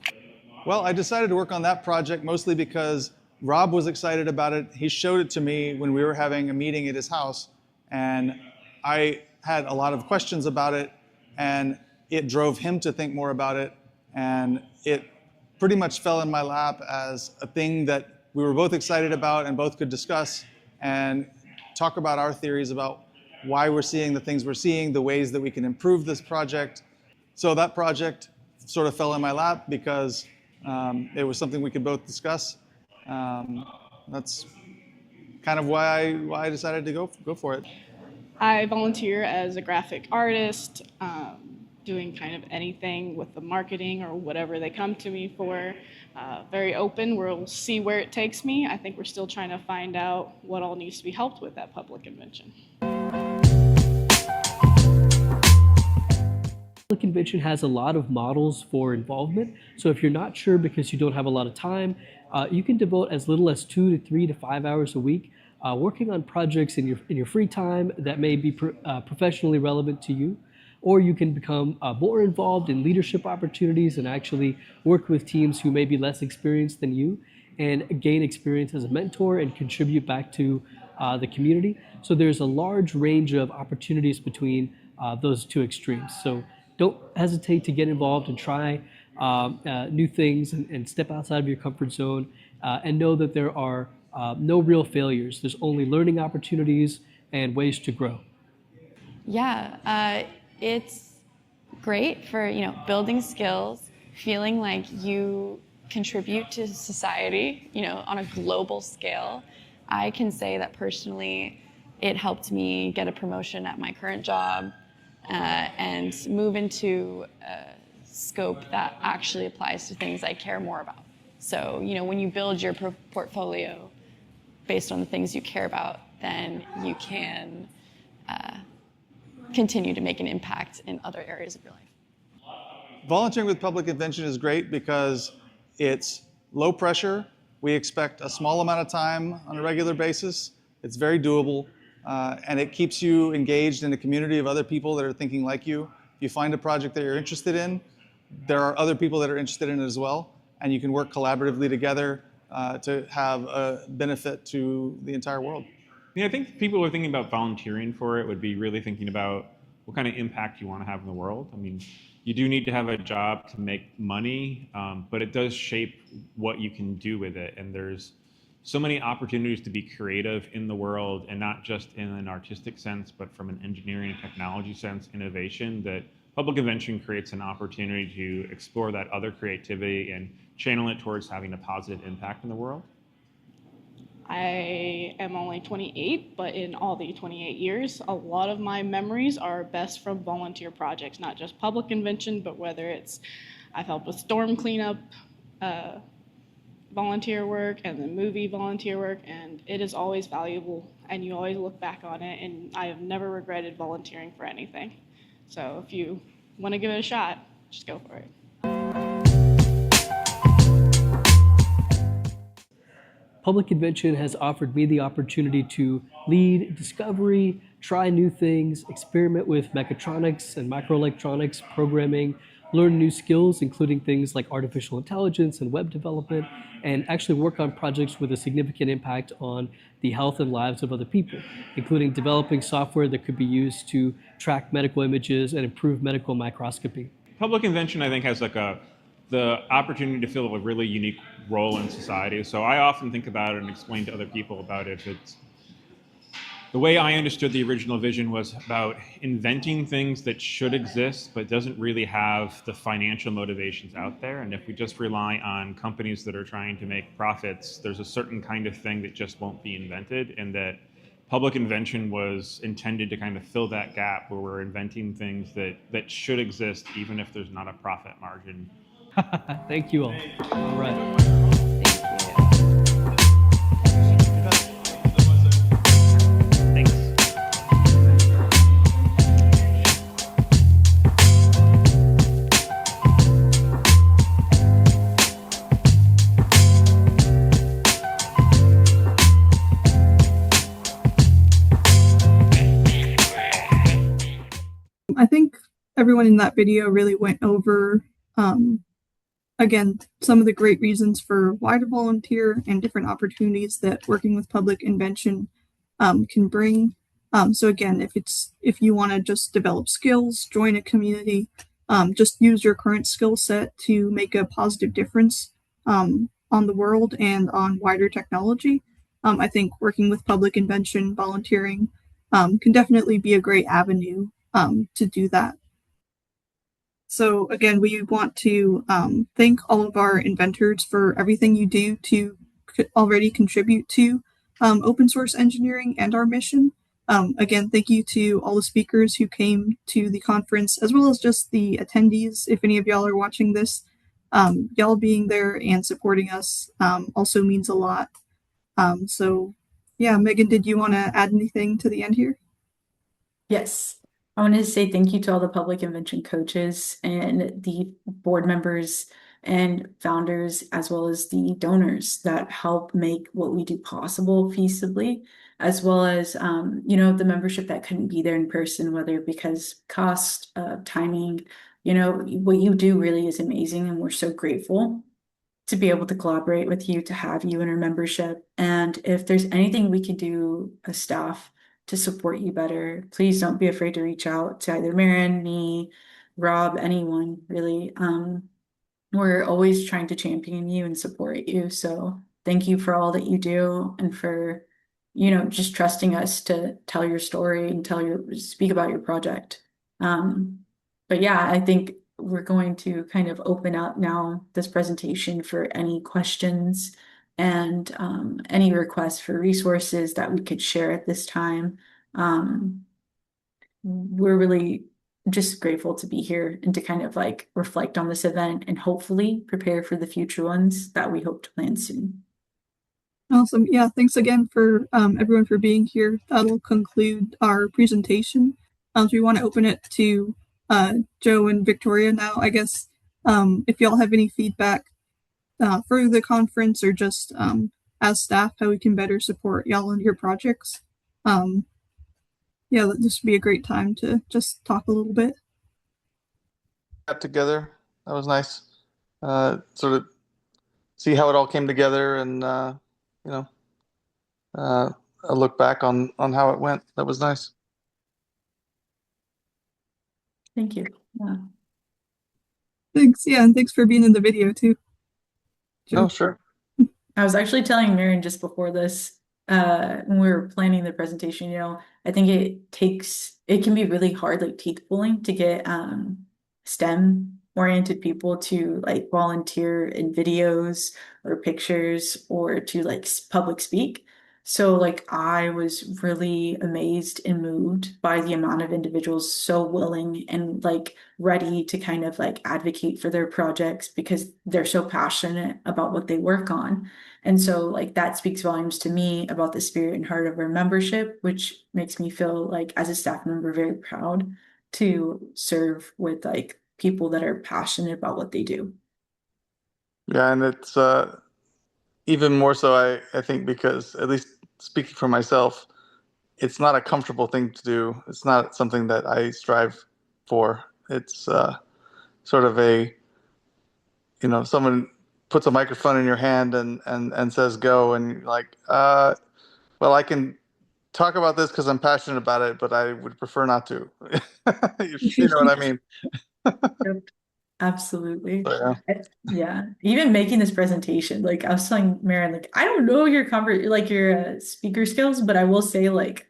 Well, I decided to work on that project mostly because Rob was excited about it. He showed it to me when we were having a meeting at his house, and I had a lot of questions about it, and it drove him to think more about it, and it pretty much fell in my lap as a thing that we were both excited about and both could discuss and talk about our theories about why we're seeing the things we're seeing, the ways that we can improve this project. So that project sort of fell in my lap because it was something we could both discuss. That's kind of why I decided to go for it. I volunteer as a graphic artist, doing kind of anything with the marketing or whatever they come to me for. Very open, we'll see where it takes me. I think we're still trying to find out what all needs to be helped with at Public Invention. Public Invention has a lot of models for involvement. So if you're not sure because you don't have a lot of time, you can devote as little as 2 to 3 to 5 hours a week working on projects in your free time that may be professionally relevant to you. Or you can become more involved in leadership opportunities and actually work with teams who may be less experienced than you and gain experience as a mentor and contribute back to the community. So there's a large range of opportunities between those two extremes. So don't hesitate to get involved and try new things and step outside of your comfort zone and know that there are no real failures. There's only learning opportunities and ways to grow. Yeah, it's great for building skills, feeling like you contribute to society, on a global scale. I can say that personally, it helped me get a promotion at my current job and move into a scope that actually applies to things I care more about. So, when you build your portfolio based on the things you care about, then you can continue to make an impact in other areas of your life. Volunteering with Public Invention is great because it's low pressure. We expect a small amount of time on a regular basis. It's very doable, and it keeps you engaged in a community of other people that are thinking like you. If you find a project that you're interested in, there are other people that are interested in it as well, and you can work collaboratively together to have a benefit to the entire world. Yeah, I think people who are thinking about volunteering for it would be really thinking about what kind of impact you want to have in the world. I mean, you do need to have a job to make money, but it does shape what you can do with it. And there's so many opportunities to be creative in the world, and not just in an artistic sense, but from an engineering and technology sense, innovation, that Public Invention creates an opportunity to explore that other creativity and channel it towards having a positive impact in the world. I am only 28, but in all the 28 years, a lot of my memories are best from volunteer projects, not just Public Invention, but whether it's I've helped with storm cleanup, volunteer work, and then movie volunteer work, and it is always valuable, and you always look back on it, and I have never regretted volunteering for anything. So if you want to give it a shot, just go for it. Public Invention has offered me the opportunity to lead discovery, try new things, experiment with mechatronics and microelectronics, programming, learn new skills, including things like artificial intelligence and web development, and actually work on projects with a significant impact on the health and lives of other people, including developing software that could be used to track medical images and improve medical microscopy. Public Invention, I think, has the opportunity to fill a really unique role in society. So I often think about it and explain to other people about it. It's the way I understood the original vision was about inventing things that should exist, but doesn't really have the financial motivations out there. And if we just rely on companies that are trying to make profits, there's a certain kind of thing that just won't be invented, and that Public Invention was intended to kind of fill that gap where we're inventing things that should exist, even if there's not a profit margin. Thank you all. All right. Thanks. I think everyone in that video really went over, again, some of the great reasons for why to volunteer and different opportunities that working with Public Invention can bring. So again, if you want to just develop skills, join a community, just use your current skill set to make a positive difference on the world and on wider technology. I think working with Public Invention, volunteering, can definitely be a great avenue to do that. So again, we want to thank all of our inventors for everything you do to already contribute to open source engineering and our mission. Again, thank you to all the speakers who came to the conference, as well as just the attendees. If any of y'all are watching this, y'all being there and supporting us also means a lot. So yeah, Megan, did you want to add anything to the end here? Yes. I wanted to say thank you to all the Public Invention coaches and the board members and founders, as well as the donors that help make what we do possible feasibly, as well as, the membership that couldn't be there in person, whether because cost, timing, what you do really is amazing. And we're so grateful to be able to collaborate with you, to have you in our membership. And if there's anything we can do as staff to support you better, please don't be afraid to reach out to either Mairin, me, Rob, anyone really. We're always trying to champion you and support you. So thank you for all that you do, and for, just trusting us to tell your story and speak about your project. But yeah, I think we're going to kind of open up now this presentation for any questions and any requests for resources that we could share at this time. We're really just grateful to be here and to kind of reflect on this event and hopefully prepare for the future ones that we hope to plan soon. Awesome. Yeah, thanks again for everyone for being here. That'll conclude our presentation. So we want to open it to Joe and Victoria now, I guess. If y'all have any feedback for the conference, or just as staff, how we can better support y'all and your projects. Yeah, this would be a great time to just talk a little bit. Got together. That was nice. Sort of see how it all came together, and a look back on how it went. That was nice. Thank you. Yeah. Thanks. Yeah, and thanks for being in the video too, Oh, Joe. sure. I was actually telling Mairin just before this, when we were planning the presentation, I think it can be really hard, like teeth pulling to get STEM oriented people to like volunteer in videos or pictures or to like public speak. So like I was really amazed and moved by the amount of individuals so willing and like ready to kind of like advocate for their projects because they're so passionate about what they work on. And so like that speaks volumes to me about the spirit and heart of our membership, which makes me feel like as a staff member very proud to serve with like people that are passionate about what they do. Yeah, and it's even more so, I think, because at least speaking for myself, it's not a comfortable thing to do. It's not something that I strive for. It's sort of someone puts a microphone in your hand and says go, and you're like, well, I can talk about this because I'm passionate about it, but I would prefer not to. You know what I mean? Yep. Absolutely. So, yeah. Yeah. Even making this presentation, like I was telling Maren, like I don't know your speaker skills, but I will say like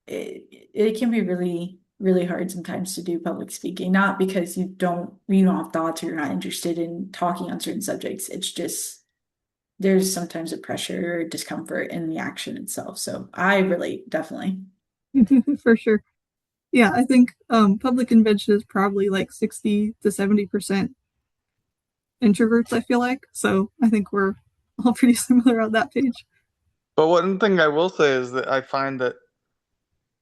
it can be really, really hard sometimes to do public speaking, not because you don't have thoughts or you're not interested in talking on certain subjects. It's just there's sometimes a pressure or discomfort in the action itself. So I relate definitely. For sure. Yeah, I think public invention is probably like 60 to 70% introverts, I feel like. So I think we're all pretty similar on that page. But one thing I will say is that I find that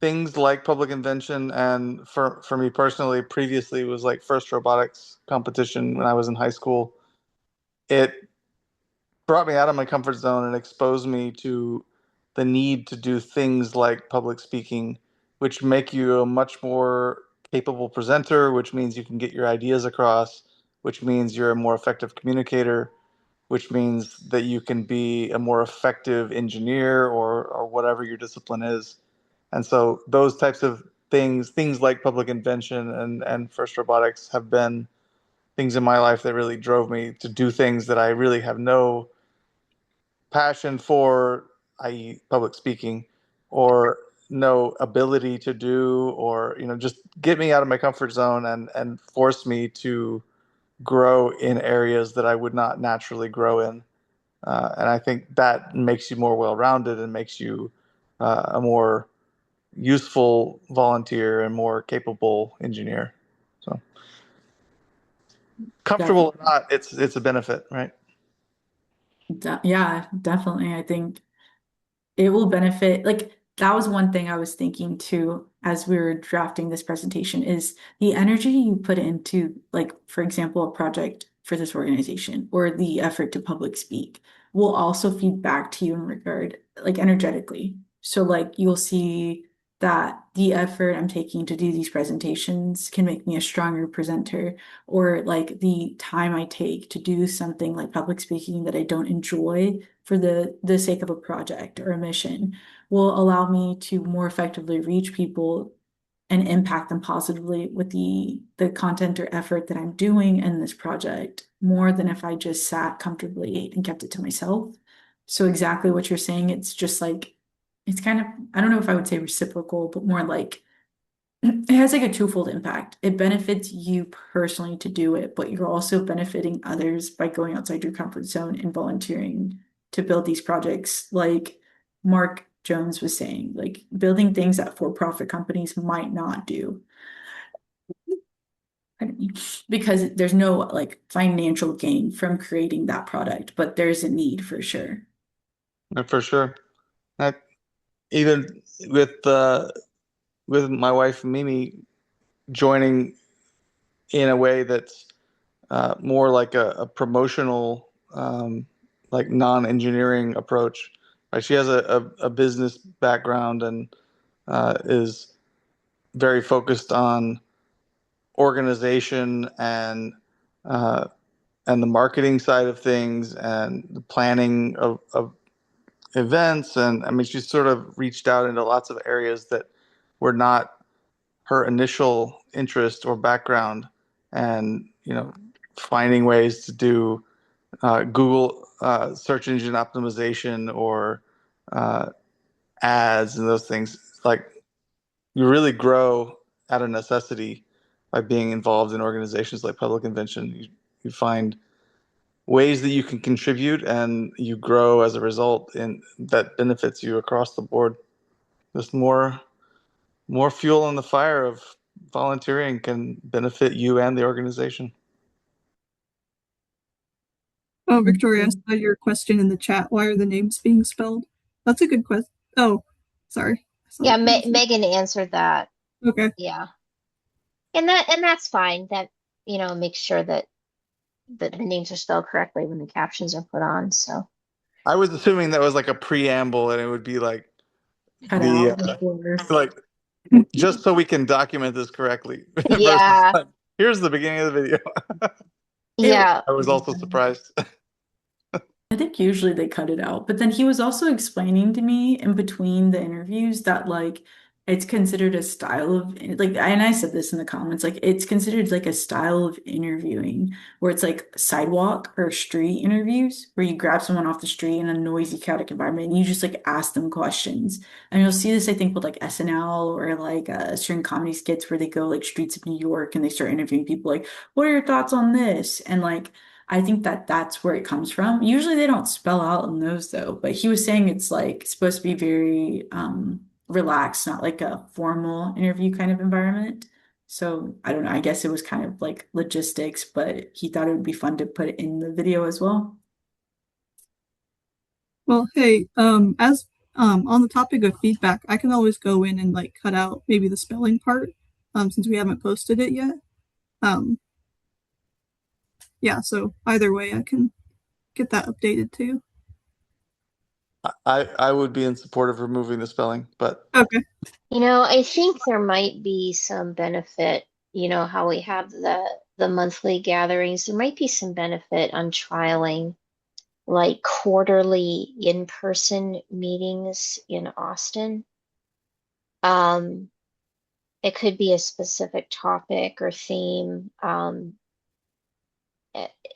things like public invention, and for me personally, previously was like first robotics competition when I was in high school. It brought me out of my comfort zone and exposed me to the need to do things like public speaking, which make you a much more capable presenter, which means you can get your ideas across, which means you're a more effective communicator, which means that you can be a more effective engineer or whatever your discipline is. And so those types of things like public invention and first robotics have been things in my life that really drove me to do things that I really have no passion for, i.e., public speaking, or no ability to do, or just get me out of my comfort zone and force me to grow in areas that I would not naturally grow in. And I think that makes you more well-rounded and makes you a more useful volunteer and more capable engineer. So comfortable or not, it's a benefit, right? Yeah, definitely. I think it will benefit. Like that was one thing I was thinking too as we were drafting this presentation is the energy you put into, like, for example, a project for this organization or the effort to public speak will also feed back to you in regard, like energetically. So like you'll see that the effort I'm taking to do these presentations can make me a stronger presenter, or like the time I take to do something like public speaking that I don't enjoy for the sake of a project or a mission will allow me to more effectively reach people and impact them positively with the content or effort that I'm doing in this project more than if I just sat comfortably and kept it to myself. So exactly what you're saying, it's just like it's kind of, I don't know if I would say reciprocal, but more like it has like a twofold impact. It benefits you personally to do it, but you're also benefiting others by going outside your comfort zone and volunteering to build these projects. Like Mark Jones was saying, like building things that for-profit companies might not do. Pardon me. Because there's no like financial gain from creating that product, but there's a need for sure. For sure. I, even with my wife Mimi joining in a way that's more like a promotional, like non-engineering approach. Right? She has a business background and is very focused on organization uh, and the marketing side of things and the planning of events, and I mean, she sort of reached out into lots of areas that were not her initial interest or background, and finding ways to do Google search engine optimization or ads and those things. Like, you really grow out of necessity by being involved in organizations like Public Invention. You find ways that you can contribute, and you grow as a result, and that benefits you across the board. Just more fuel on the fire of volunteering can benefit you and the organization. Oh, Victoria, I saw your question in the chat. Why are the names being spelled? That's a good question. Oh, sorry. Yeah, Megan answered that. Okay. Yeah. And that's fine. That, make sure that the names are spelled correctly when the captions are put on. So I was assuming that was like a preamble, and it would be like Cut the out before. like just so we can document this correctly. Yeah. Versus like, here's the beginning of the video. Yeah. I was also surprised. I think usually they cut it out, but then he was also explaining to me in between the interviews that like it's considered a style of like, and I said this in the comments, like it's considered like a style of interviewing where it's like sidewalk or street interviews where you grab someone off the street in a noisy, chaotic environment and you just like ask them questions. And you'll see this, I think, with like SNL or like certain comedy skits where they go like streets of New York and they start interviewing people like, what are your thoughts on this? And like, I think that that's where it comes from. Usually they don't spell out in those though, but he was saying it's like supposed to be very relaxed, not like a formal interview kind of environment. So I don't know, I guess it was kind of like logistics, but he thought it would be fun to put it in the video as well. Well, hey, as on the topic of feedback, I can always go in and like cut out maybe the spelling part, since we haven't posted it yet. Yeah, so either way, I can get that updated too. I would be in support of removing the spelling, but Okay. I think there might be some benefit, how we have the monthly gatherings. There might be some benefit on trialing like quarterly in-person meetings in Austin. It could be a specific topic or theme.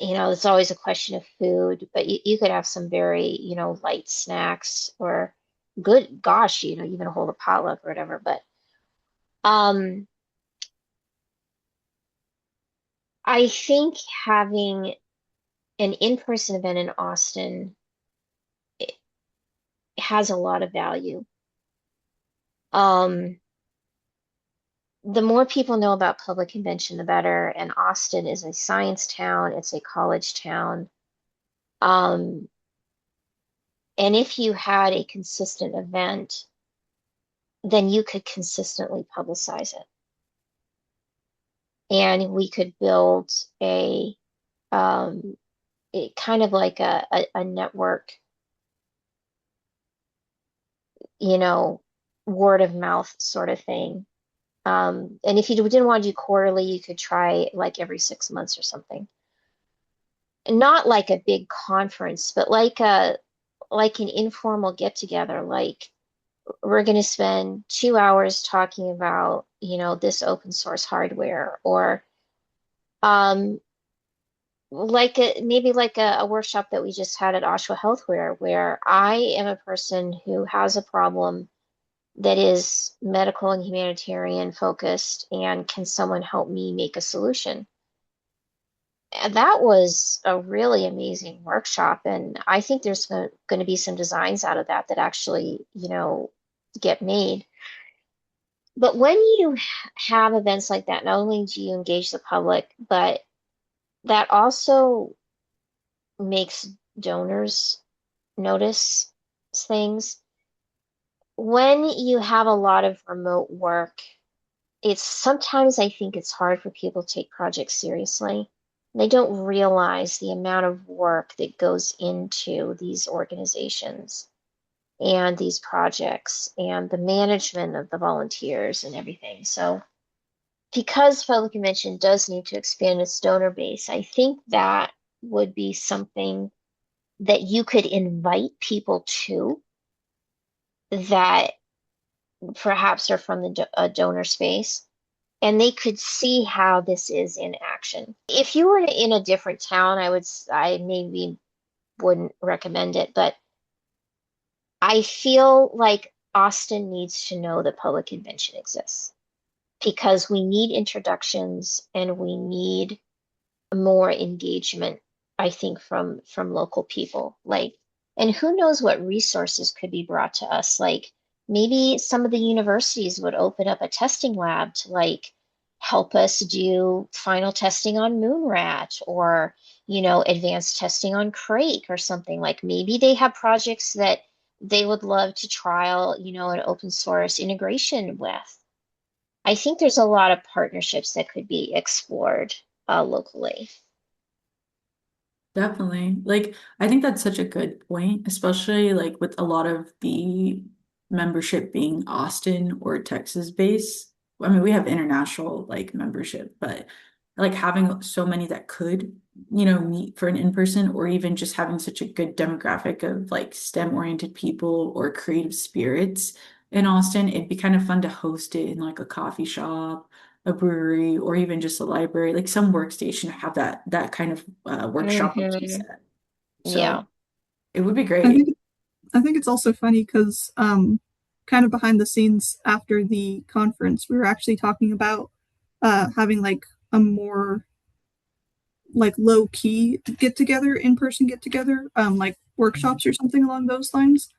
It's always a question of food, but you could have some very, light snacks or even hold a potluck or whatever. But I think having an in-person event in Austin has a lot of value. The more people know about Public Invention, the better. And Austin is a science town, it's a college town. And if you had a consistent event, then you could consistently publicize it. And we could build a kind of like a network, word of mouth sort of thing. And if you didn't want to do quarterly, you could try like every 6 months or something. Not like a big conference, but like an informal get together. Like, we're going to spend 2 hours talking about, this open source hardware, or maybe like a workshop that we just had at Oshawa Healthware, where I am a person who has a problem that is medical and humanitarian focused, and can someone help me make a solution? And that was a really amazing workshop, and I think there's going to be some designs out of that actually, get made. But when you have events like that, not only do you engage the public, but that also makes donors notice things. When you have a lot of remote work, sometimes I think it's hard for people to take projects seriously. They don't realize the amount of work that goes into these organizations and these projects and the management of the volunteers and everything. So because Public Invention does need to expand its donor base, I think that would be something that you could invite people to that perhaps are from the donor space, and they could see how this is in action. If you were in a different town, I maybe wouldn't recommend it, but I feel like Austin needs to know that Public Invention exists because we need introductions and we need more engagement, I think, from local people. Like, and who knows what resources could be brought to us? Like, maybe some of the universities would open up a testing lab to like help us do final testing on Moonrat or, advanced testing on Crake or something. Like maybe they have projects that they would love to trial, an open source integration with. I think there's a lot of partnerships that could be explored locally. Definitely. Like, I think that's such a good point, especially like with a lot of the membership being Austin or Texas based. I mean, we have international like membership, but like having so many that could, meet for an in-person or even just having such a good demographic of like STEM-oriented people or creative spirits in Austin, it'd be kind of fun to host it in like a coffee shop, a brewery, or even just a library, like some workstation have that kind of workshop, like you Hmm. said. Yeah. So it would be I great. think I think it's also funny because kind of behind the scenes after the conference, we were actually talking about having like a more like low key get together, in person get together, like workshops or something along those lines.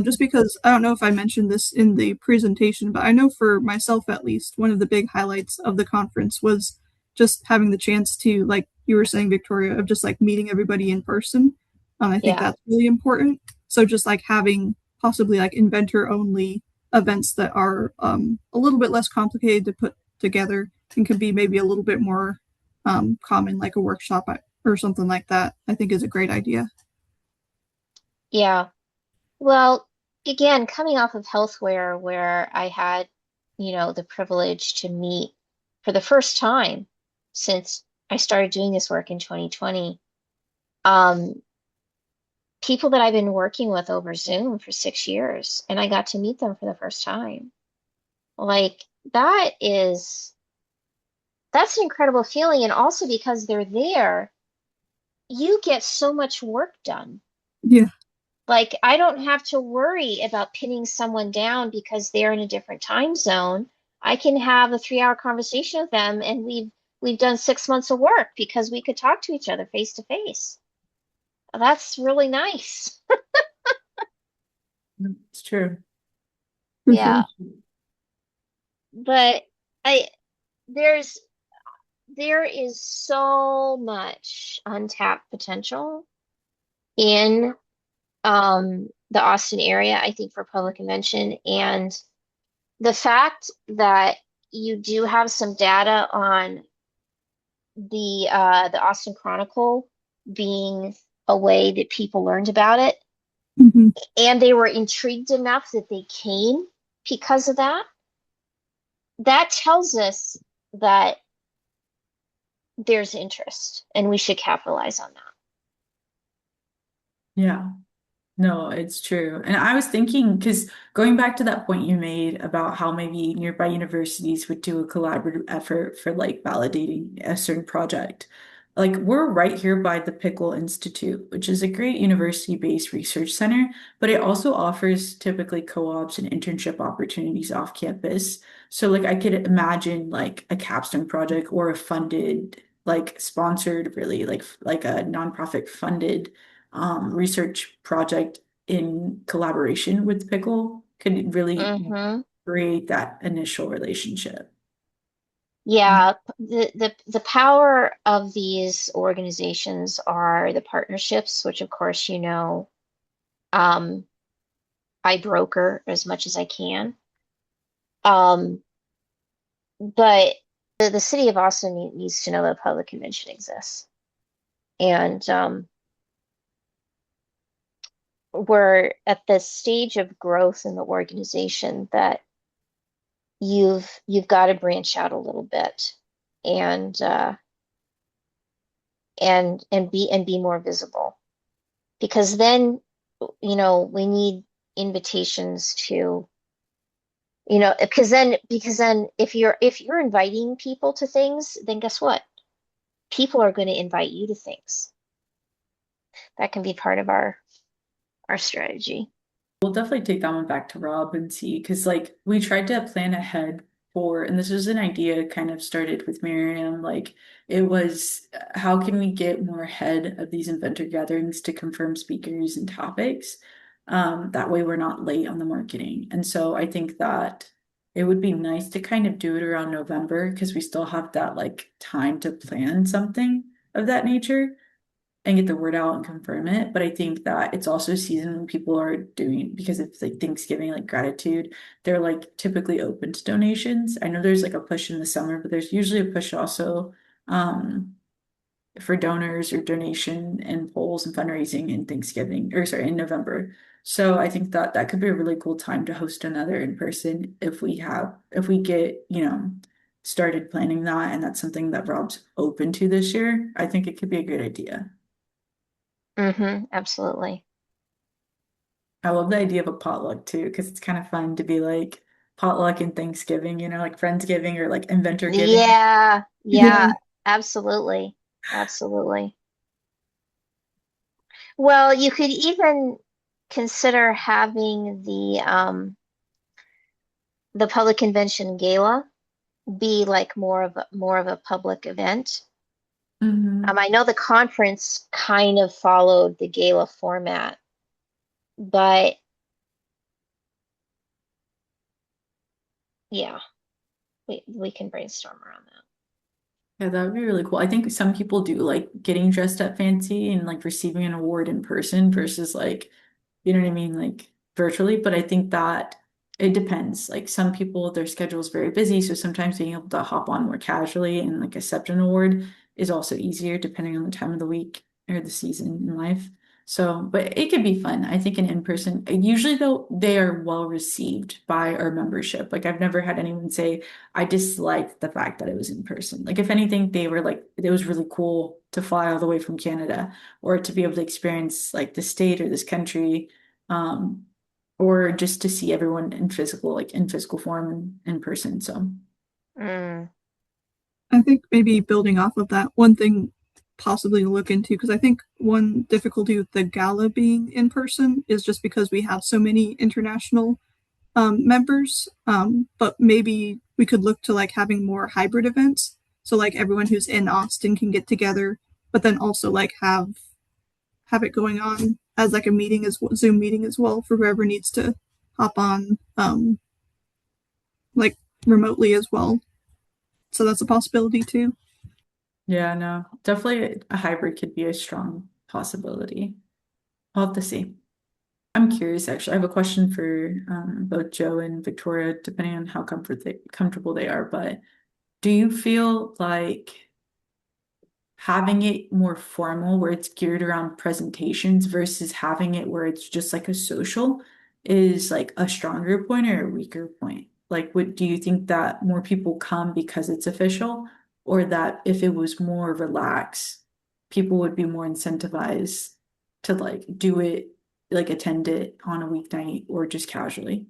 Just because I don't know if I mentioned this in the presentation, but I know for myself at least, one of the big highlights of the conference was just having the chance to, like you were saying, Victoria, of just like meeting everybody in person. I think Yeah. that's really important. So just like having possibly like inventor only events that are a little bit less complicated to put together and can be maybe a little bit more common, like a workshop or something like that, I think is a great idea. Yeah. Well, again, coming off of healthware where I had, the privilege to meet for the first time since I started doing this work in 2020, um, people that I've been working with over Zoom for 6 years, and I got to meet them for the first time. Like that's an incredible feeling. And also because they're there, you get so much work done. Yeah. Like I don't have to worry about pinning someone down because they're in a different time zone. I can have a 3-hour conversation with them and we've done 6 months of work because we could talk to each other face to face. That's really nice. It's true. For sure. Yeah. But I there's there is so much untapped potential in the Austin area, I think, for Public Invention. And the fact that you do have some data on the Austin Chronicle being a way that people learned about it, Hmm. and they were intrigued enough that they came because of that, that tells us that there's interest and we should capitalize on that. Yeah. No, it's true. And I was thinking, because going back to that point you made about how maybe nearby universities would do a collaborative effort for like validating a certain project. Like we're right here by the Pickle Institute, which is a great university-based research center, but it also offers typically co-ops and internship opportunities off campus. So like I could imagine like a capstone project or a funded, like sponsored, really like a nonprofit funded research project in collaboration with Pickle could really Mm-hmm. create that initial relationship. Yeah, the power of these organizations are the partnerships, which of course um, I broker as much as I can. Um, but the city of Austin needs to know that a public convention exists, and we're at this stage of growth in the organization that you've got to branch out a little bit and and be more visible because then we need invitations to, because then if you're inviting people to things, then guess what? People are going to invite you to things. That can be part of our strategy. We'll definitely take that one back to Rob and see, because like we tried to plan ahead for, and this was an idea kind of started with Miriam, like it was how can we get more ahead of these inventor gatherings to confirm speakers and topics? That way we're not late on the marketing. And so I think that it would be nice to kind of do it around November because we still have that like time to plan something of that nature and get the word out and confirm it. But I think that it's also a season when people are doing, because it's like Thanksgiving, like gratitude, they're like typically open to donations. I know there's like a push in the summer, but there's usually a push also for donors or donation and polls and fundraising in Thanksgiving, or sorry, in November. So I think that that could be a really cool time to host another in person if we get, started planning that, and that's something that Rob's open to this year. I think it could be a good idea. Absolutely. I love the idea of a potluck too, because it's kind of fun to be like potluck and Thanksgiving, like Friendsgiving or like Inventor giving. Yeah, Yeah. absolutely. Absolutely. Well, you could even consider having the Public Invention Gala be like more of a public event. I know the conference kind of followed the gala format, but yeah, we can brainstorm around that. Yeah, that would be really cool. I think some people do like getting dressed up fancy and like receiving an award in person versus like, you know what I mean, like virtually. But I think that it depends. Like some people, their schedule is very busy. So sometimes being able to hop on more casually and like accept an award is also easier depending on the time of the week or the season in life. So, but it could be fun. I think an in-person, usually though, they are well received by our membership. Like I've never had anyone say, I disliked the fact that it was in person. Like if anything, they were like, it was really cool to fly all the way from Canada or to be able to experience like the state or this country, um, or just to see everyone in physical form and in person. So Mm. I think maybe building off of that, one thing possibly to look into, because I think one difficulty with the gala being in person is just because we have so many international members. But maybe we could look to like having more hybrid events. So like everyone who's in Austin can get together, but then also like have it going on as like a meeting as Zoom meeting as well for whoever needs to hop on like remotely as well. So that's a possibility too. yeah, no, definitely a hybrid could be a strong possibility. I'll have to see. I'm curious, actually. I have a question for both Joe and Victoria, depending on how comfortable they are. But do you feel like having it more formal, where it's geared around presentations, versus having it where it's just like a social, is like a stronger point or a weaker point? Like, what do you think that more people come because it's official, or that if it was more relaxed, people would be more incentivized to like do it, like attend it on a weeknight or just casually?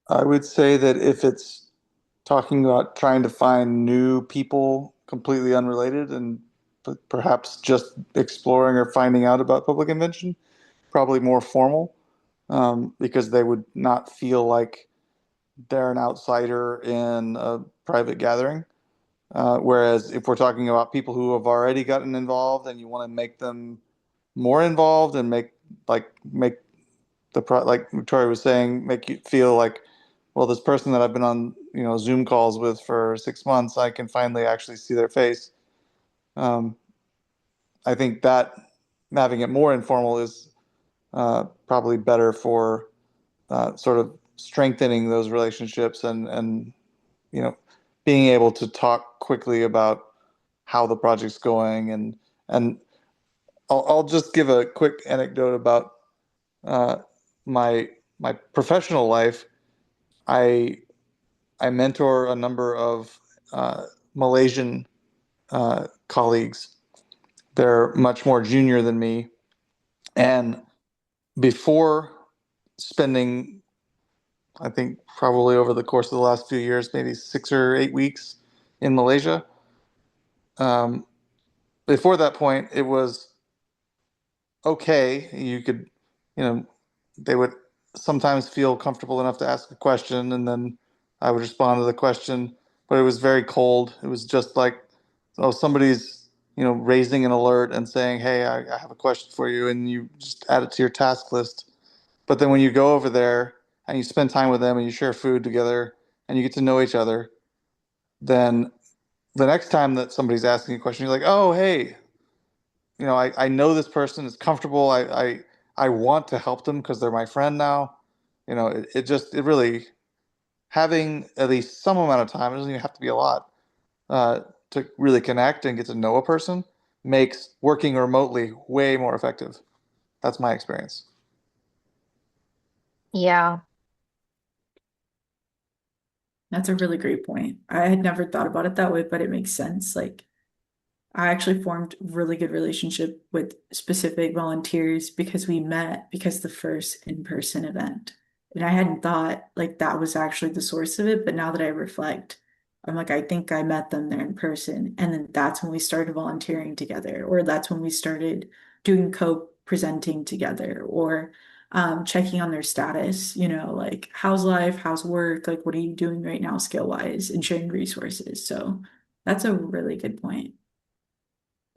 I would say that if it's talking about trying to find new people completely unrelated and perhaps just exploring or finding out about public invention, probably more formal, because they would not feel like they're an outsider in a private gathering. Whereas if we're talking about people who have already gotten involved and you want to make them more involved and make like Victoria was saying, make you feel like, well, this person that I've been on, Zoom calls with for 6 months, I can finally actually see their face. Um, I think that having it more informal is probably better for sort of strengthening those relationships and you know being able to talk quickly about how the project's going and I'll just give a quick anecdote about uh, my professional life. I I mentor a number of Malaysian colleagues. They're much more junior than me, and before spending, I think, probably over the course of the last few years, maybe 6 or 8 weeks in Malaysia. Before that point, it was okay. You could, they would sometimes feel comfortable enough to ask a question, and then I would respond to the question, but it was very cold. It was just like, oh, somebody's, raising an alert and saying, hey, I have a question for you, and you just add it to your task list. But then when you go over there and you spend time with them and you share food together and you get to know each other, then the next time that somebody's asking a question, you're like, oh, hey, I know this person is comfortable. I want to help them because they're my friend now. It really, having at least some amount of time, it doesn't even have to be a lot, to really connect and get to know a person makes working remotely way more effective. That's my experience. Yeah. That's a really great point. I had never thought about it that way, but it makes sense. Like, I actually formed really good relationship with specific volunteers because we met because the first in-person event. And I hadn't thought like that was actually the source of it, but now that I reflect, I'm like, I think I met them there in person. And then that's when we started volunteering together, or that's when we started doing co-presenting together, or checking on their status, like how's life, how's work, like what are you doing right now skill-wise, and sharing resources. So that's a really good point.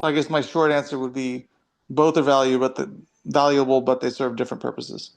I guess my short answer would be both are valuable, but they serve different purposes.